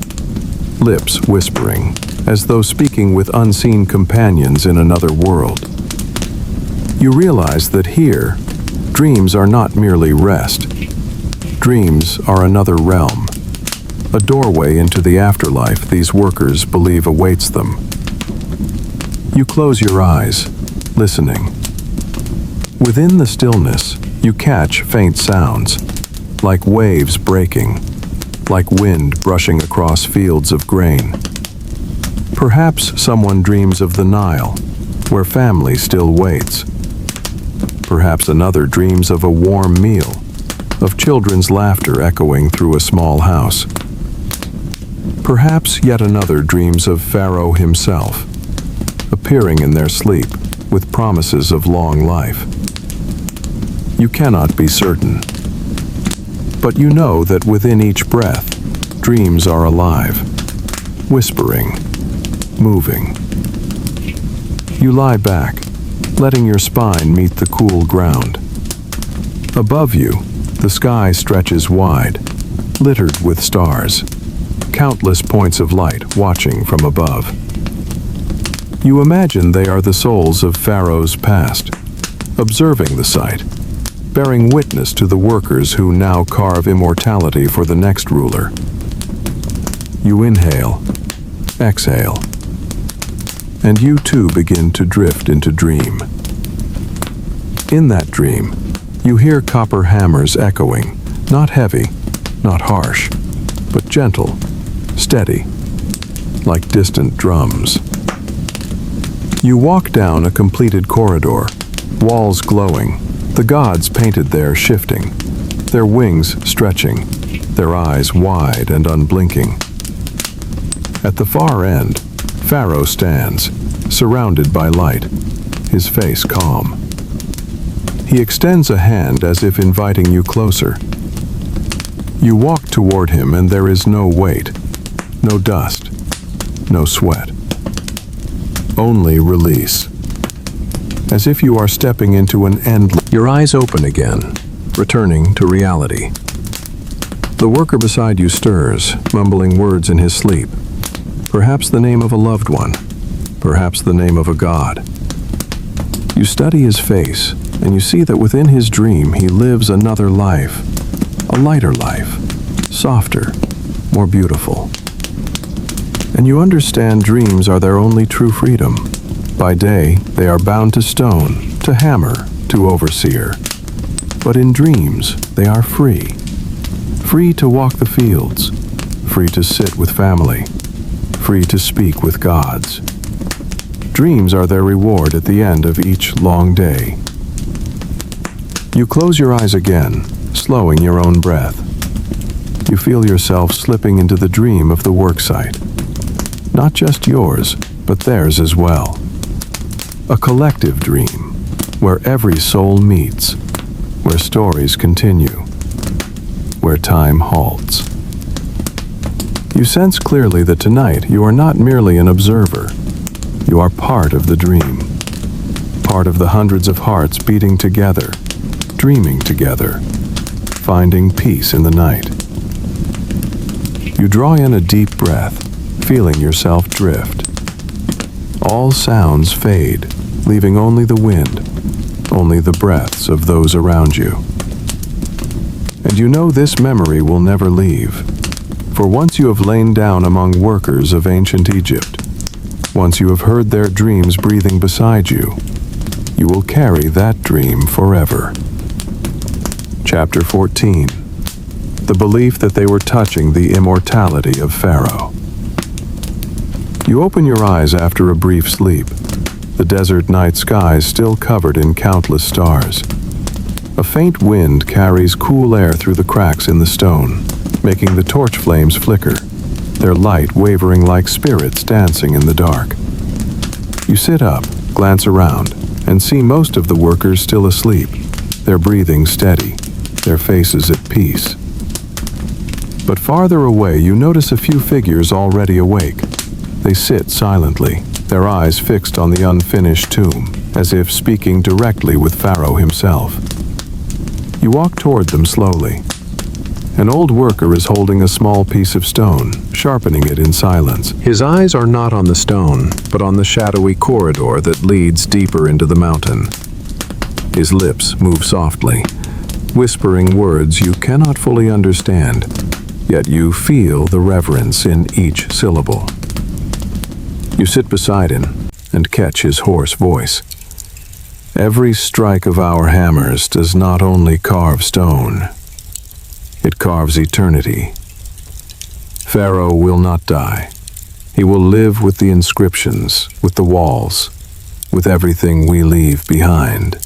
lips whispering, as though speaking with unseen companions in another world. You realize that here, dreams are not merely rest. Dreams are another realm, a doorway into the afterlife these workers believe awaits them. You close your eyes, listening. Within the stillness, you catch faint sounds, like waves breaking, like wind brushing across fields of grain. Perhaps someone dreams of the Nile, where family still waits. Perhaps another dreams of a warm meal, of children's laughter echoing through a small house. Perhaps yet another dreams of Pharaoh himself, appearing in their sleep with promises of long life. You cannot be certain, but you know that within each breath, dreams are alive, whispering, moving. You lie back, letting your spine meet the cool ground. Above you, the sky stretches wide, littered with stars, countless points of light watching from above. You imagine they are the souls of Pharaoh's past, observing the sight, bearing witness to the workers who now carve immortality for the next ruler. You inhale, exhale, and you too begin to drift into dream. In that dream, you hear copper hammers echoing, not heavy, not harsh, but gentle, steady, like distant drums. You walk down a completed corridor, walls glowing, the gods painted there shifting, their wings stretching, their eyes wide and unblinking. At the far end, Pharaoh stands, surrounded by light, his face calm. He extends a hand as if inviting you closer. You walk toward him and there is no weight, no dust, no sweat. Only release. As if you are stepping into an endless... Your eyes open again, returning to reality. The worker beside you stirs, mumbling words in his sleep. Perhaps the name of a loved one, perhaps the name of a god. You study his face, and you see that within his dream he lives another life, a lighter life, softer, more beautiful. And you understand dreams are their only true freedom. By day, they are bound to stone, to hammer, to overseer. But in dreams, they are free. Free to walk the fields, free to sit with family, free to speak with gods. Dreams are their reward at the end of each long day. You close your eyes again, slowing your own breath. You feel yourself slipping into the dream of the worksite. Not just yours, but theirs as well. A collective dream, where every soul meets, where stories continue, where time halts. You sense clearly that tonight you are not merely an observer. You are part of the dream, part of the hundreds of hearts beating together, dreaming together, finding peace in the night. You draw in a deep breath, feeling yourself drift. All sounds fade, leaving only the wind, only the breaths of those around you. And you know this memory will never leave, for once you have lain down among workers of ancient Egypt, once you have heard their dreams breathing beside you, you will carry that dream forever. Chapter 14. The belief that they were touching the immortality of Pharaoh. You open your eyes after a brief sleep, the desert night sky still covered in countless stars. A faint wind carries cool air through the cracks in the stone, making the torch flames flicker, their light wavering like spirits dancing in the dark. You sit up, glance around, and see most of the workers still asleep, their breathing steady, their faces at peace. But farther away you notice a few figures already awake. They sit silently, their eyes fixed on the unfinished tomb, as if speaking directly with Pharaoh himself. You walk toward them slowly. An old worker is holding a small piece of stone, sharpening it in silence. His eyes are not on the stone, but on the shadowy corridor that leads deeper into the mountain. His lips move softly, whispering words you cannot fully understand, yet you feel the reverence in each syllable. You sit beside him and catch his hoarse voice. Every strike of our hammers does not only carve stone, it carves eternity. Pharaoh will not die. He will live with the inscriptions, with the walls, with everything we leave behind.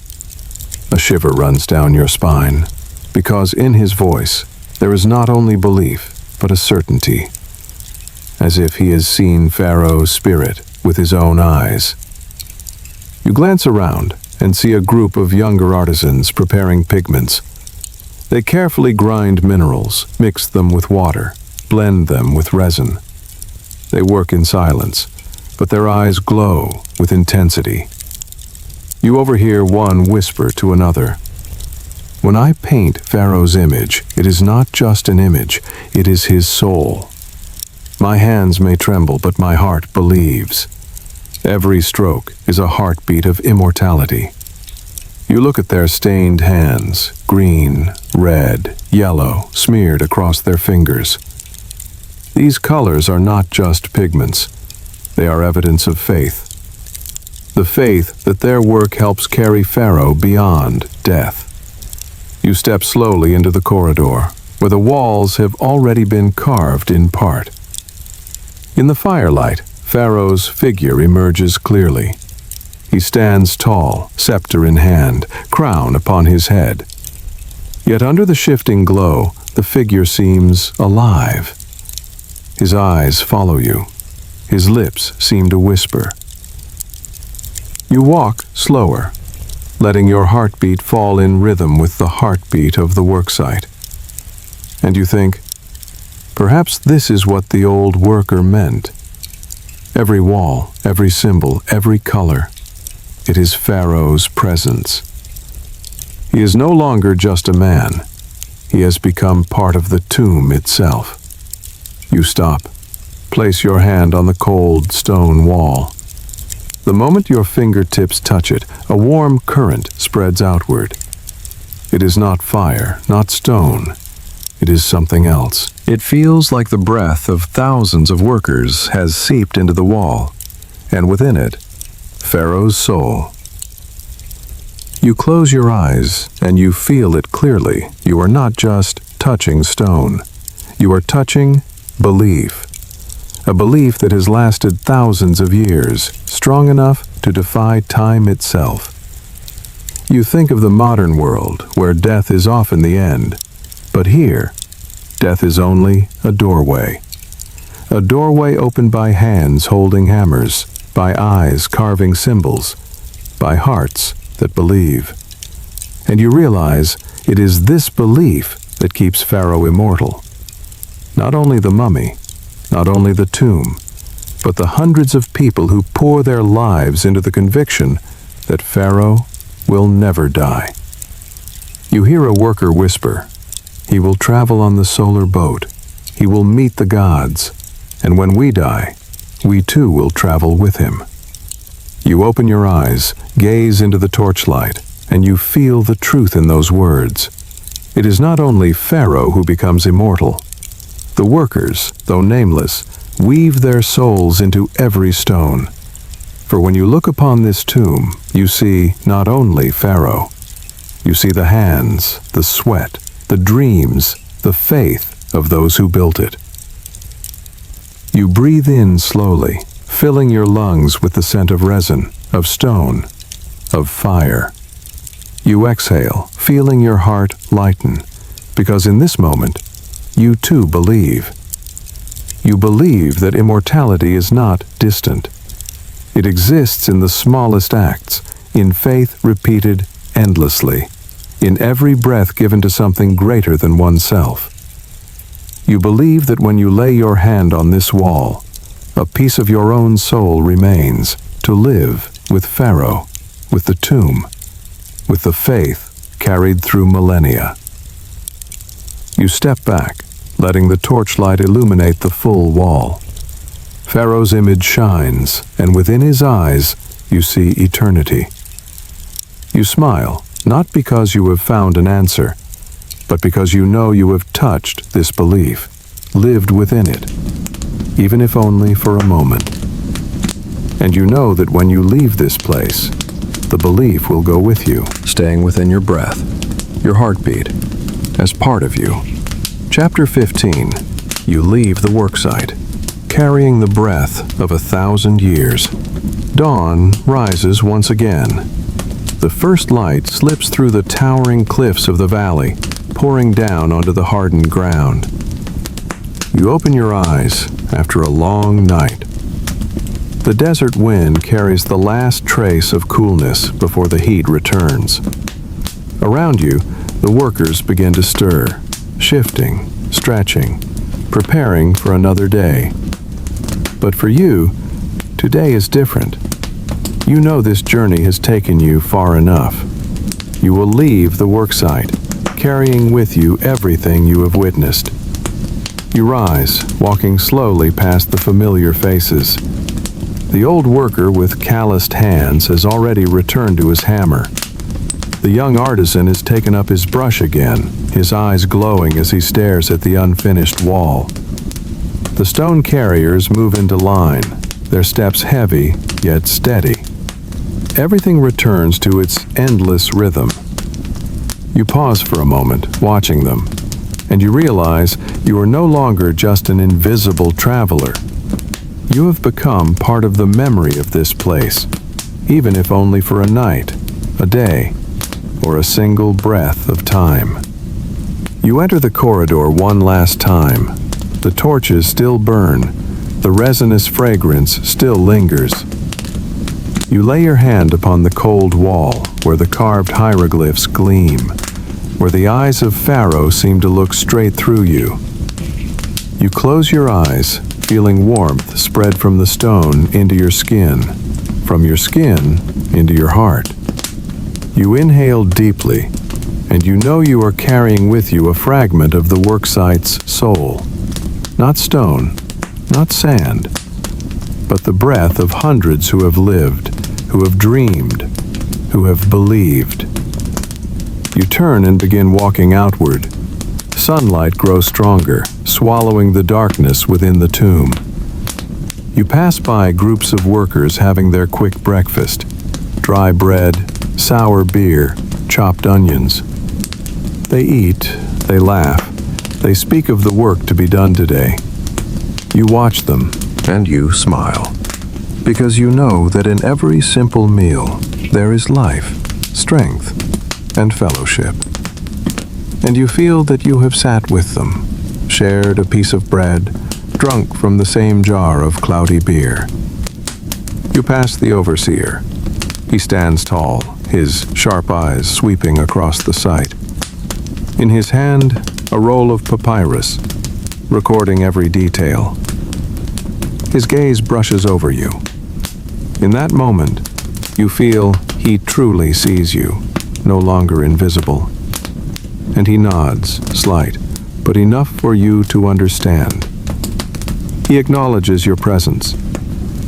A shiver runs down your spine, because in his voice there is not only belief, but a certainty, as if he has seen Pharaoh's spirit with his own eyes. You glance around and see a group of younger artisans preparing pigments. They carefully grind minerals, mix them with water, blend them with resin. They work in silence, but their eyes glow with intensity. You overhear one whisper to another, "When I paint Pharaoh's image, it is not just an image, it is his soul. My hands may tremble, but my heart believes. Every stroke is a heartbeat of immortality." You look at their stained hands, green, red, yellow, smeared across their fingers. These colors are not just pigments. They are evidence of faith. The faith that their work helps carry Pharaoh beyond death. You step slowly into the corridor, where the walls have already been carved in part. In the firelight, Pharaoh's figure emerges clearly. He stands tall, scepter in hand, crown upon his head. Yet under the shifting glow, the figure seems alive. His eyes follow you. His lips seem to whisper. You walk slower, letting your heartbeat fall in rhythm with the heartbeat of the worksite. And you think, perhaps this is what the old worker meant. Every wall, every symbol, every color, it is Pharaoh's presence. He is no longer just a man. He has become part of the tomb itself. You stop. Place your hand on the cold stone wall. The moment your fingertips touch it, a warm current spreads outward. It is not fire, not stone. It is something else. It feels like the breath of thousands of workers has seeped into the wall, and within it, Pharaoh's soul. You close your eyes, and you feel it clearly. You are not just touching stone. You are touching belief. A belief that has lasted thousands of years, strong enough to defy time itself. You think of the modern world, where death is often the end. But here, death is only a doorway. A doorway opened by hands holding hammers, by eyes carving symbols, by hearts that believe. And you realize it is this belief that keeps Pharaoh immortal. Not only the mummy, not only the tomb, but the hundreds of people who pour their lives into the conviction that Pharaoh will never die. You hear a worker whisper, "He will travel on the solar boat. He will meet the gods. And when we die, we too will travel with him." You open your eyes, gaze into the torchlight, and you feel the truth in those words. It is not only Pharaoh who becomes immortal. The workers, though nameless, weave their souls into every stone. For when you look upon this tomb, you see not only Pharaoh. You see the hands, the sweat, the dreams, the faith of those who built it. You breathe in slowly, filling your lungs with the scent of resin, of stone, of fire. You exhale, feeling your heart lighten, because in this moment, you too believe. You believe that immortality is not distant. It exists in the smallest acts, in faith repeated endlessly, in every breath given to something greater than oneself. You believe that when you lay your hand on this wall, a piece of your own soul remains to live with Pharaoh, with the tomb, with the faith carried through millennia. You step back, letting the torchlight illuminate the full wall. Pharaoh's image shines, and within his eyes you see eternity. You smile, not because you have found an answer, but because you know you have touched this belief, lived within it, even if only for a moment. And you know that when you leave this place, the belief will go with you, staying within your breath, your heartbeat, as part of you. Chapter 15. You leave the worksite. carrying the breath of 1,000 years. Dawn rises once again. The first light slips through the towering cliffs of the valley, pouring down onto the hardened ground. You open your eyes after a long night. The desert wind carries the last trace of coolness before the heat returns. Around you, the workers begin to stir, shifting, stretching, preparing for another day. But for you, today is different. You know this journey has taken you far enough. You will leave the worksite, carrying with you everything you have witnessed. You rise, walking slowly past the familiar faces. The old worker with calloused hands has already returned to his hammer. The young artisan has taken up his brush again, his eyes glowing as he stares at the unfinished wall. The stone carriers move into line, their steps heavy yet steady. Everything returns to its endless rhythm. You pause for a moment, watching them, and you realize you are no longer just an invisible traveler. You have become part of the memory of this place, even if only for a night, a day, or a single breath of time. You enter the corridor one last time. The torches still burn. The resinous fragrance still lingers. You lay your hand upon the cold wall where the carved hieroglyphs gleam, where the eyes of Pharaoh seem to look straight through you. You close your eyes, feeling warmth spread from the stone into your skin, from your skin into your heart. You inhale deeply, and you know you are carrying with you a fragment of the worksite's soul. Not stone, not sand, but the breath of hundreds who have lived, who have dreamed, who have believed. You turn and begin walking outward. Sunlight grows stronger, swallowing the darkness within the tomb. You pass by groups of workers having their quick breakfast: dry bread, sour beer, chopped onions. They eat, they laugh, they speak of the work to be done today. You watch them, and you smile, because you know that in every simple meal there is life, strength, and fellowship. And you feel that you have sat with them, shared a piece of bread, drunk from the same jar of cloudy beer. You pass the overseer. He stands tall, his sharp eyes sweeping across the site. In his hand, a roll of papyrus, recording every detail. His gaze brushes over you. In that moment, you feel he truly sees you, no longer invisible. And he nods, slight, but enough for you to understand. He acknowledges your presence,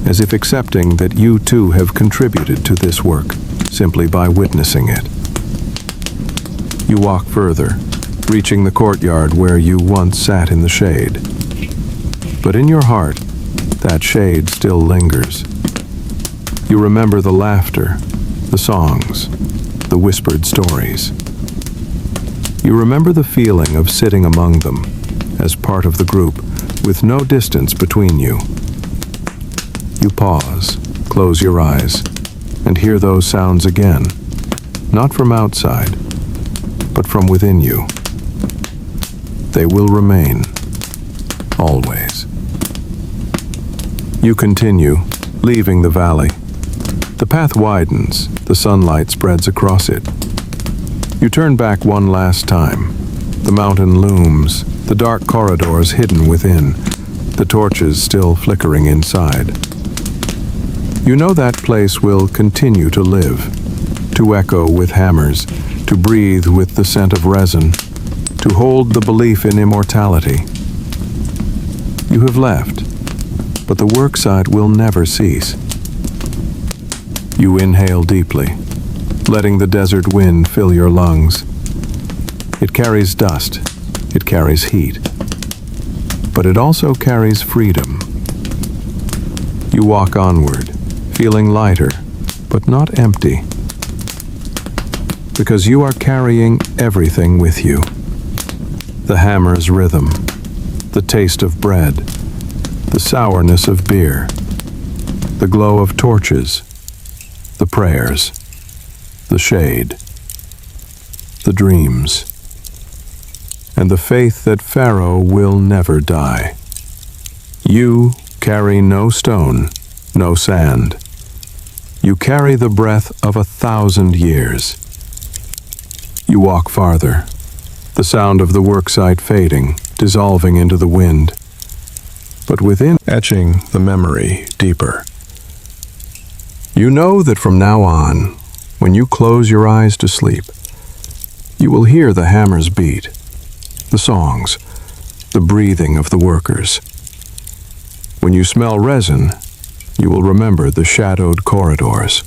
as if accepting that you too have contributed to this work, simply by witnessing it. You walk further, reaching the courtyard where you once sat in the shade. But in your heart, that shade still lingers. You remember the laughter, the songs, the whispered stories. You remember the feeling of sitting among them, as part of the group, with no distance between you. You pause, close your eyes, and hear those sounds again, not from outside, but from within you. They will remain, always. You continue, leaving the valley. The path widens, the sunlight spreads across it. You turn back one last time. The mountain looms, the dark corridors hidden within, the torches still flickering inside. You know that place will continue to live, to echo with hammers, to breathe with the scent of resin, to hold the belief in immortality. You have left, but the worksite will never cease. You inhale deeply, letting the desert wind fill your lungs. It carries dust, it carries heat, but it also carries freedom. You walk onward, feeling lighter, but not empty, because you are carrying everything with you. The hammer's rhythm, the taste of bread, the sourness of beer, the glow of torches, the prayers, the shade, the dreams, and the faith that Pharaoh will never die. You carry no stone, no sand. You carry the breath of 1,000 years. You walk farther, the sound of the worksite fading, dissolving into the wind, but within etching the memory deeper. You know that from now on, when you close your eyes to sleep, you will hear the hammers beat, the songs, the breathing of the workers. When you smell resin, you will remember the shadowed corridors.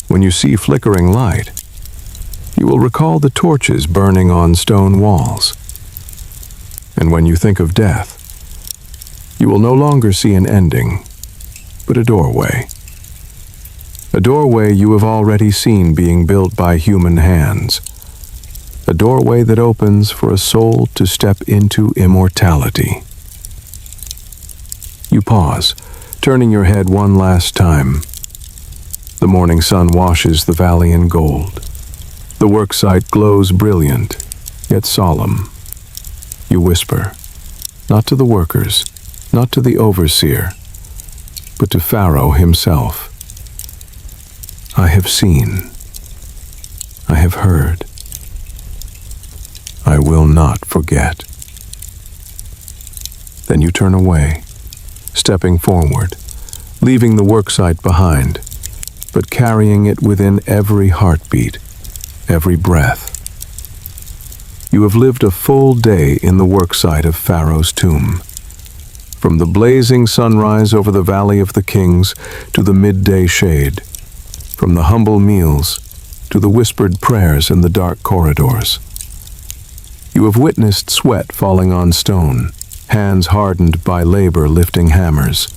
When you see flickering light, you will recall the torches burning on stone walls. And when you think of death, you will no longer see an ending, but a doorway. A doorway you have already seen being built by human hands. A doorway that opens for a soul to step into immortality. You pause, turning your head one last time. The morning sun washes the valley in gold. The worksite glows brilliant, yet solemn. You whisper, not to the workers, not to the overseer, but to Pharaoh himself. I have seen. I have heard. I will not forget. Then you turn away, stepping forward, leaving the worksite behind, but carrying it within every heartbeat, every breath. You have lived a full day in the worksite of Pharaoh's tomb. From the blazing sunrise over the Valley of the Kings to the midday shade, from the humble meals to the whispered prayers in the dark corridors. You have witnessed sweat falling on stone, hands hardened by labor lifting hammers,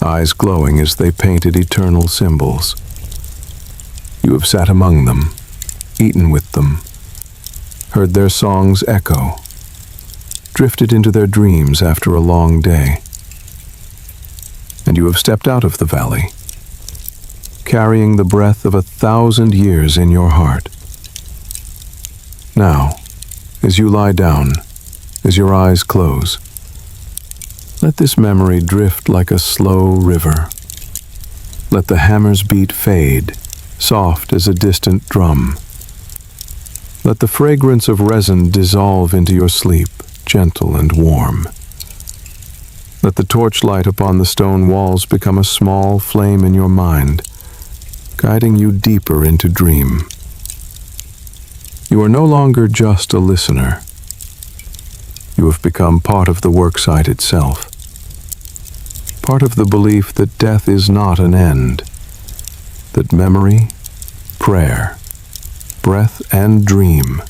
eyes glowing as they painted eternal symbols. You have sat among them, eaten with them, heard their songs echo, drifted into their dreams after a long day. And you have stepped out of the valley, carrying the breath of 1,000 years in your heart. Now, as you lie down, as your eyes close, let this memory drift like a slow river. Let the hammer's beat fade, soft as a distant drum. Let the fragrance of resin dissolve into your sleep, gentle and warm. Let the torchlight upon the stone walls become a small flame in your mind, guiding you deeper into dream. You are no longer just a listener. You have become part of the worksite itself, part of the belief that death is not an end, that memory, prayer, breath, and dream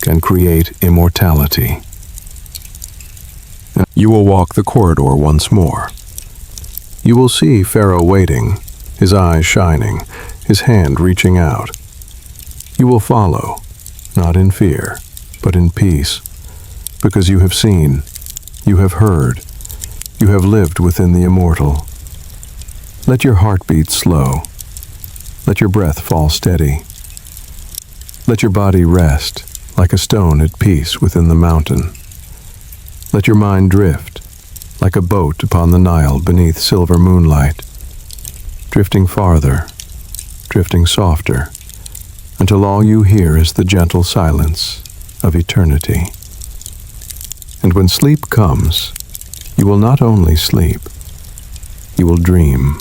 can create immortality. You will walk the corridor once more. You will see Pharaoh waiting, his eyes shining, his hand reaching out. You will follow, not in fear, but in peace, because you have seen, you have heard, you have lived within the immortal. Let your heart beat slow. Let your breath fall steady. Let your body rest, like a stone at peace within the mountain. Let your mind drift, like a boat upon the Nile beneath silver moonlight, drifting farther, drifting softer, until all you hear is the gentle silence of eternity. And when sleep comes, you will not only sleep, you will dream.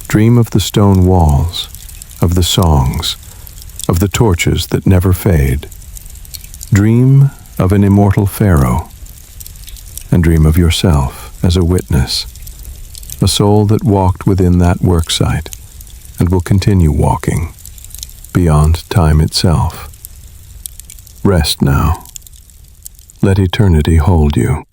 Dream of the stone walls, of the songs, of the torches that never fade. Dream of an immortal Pharaoh, and dream of yourself as a witness, a soul that walked within that worksite and will continue walking beyond time itself. Rest now. Let eternity hold you.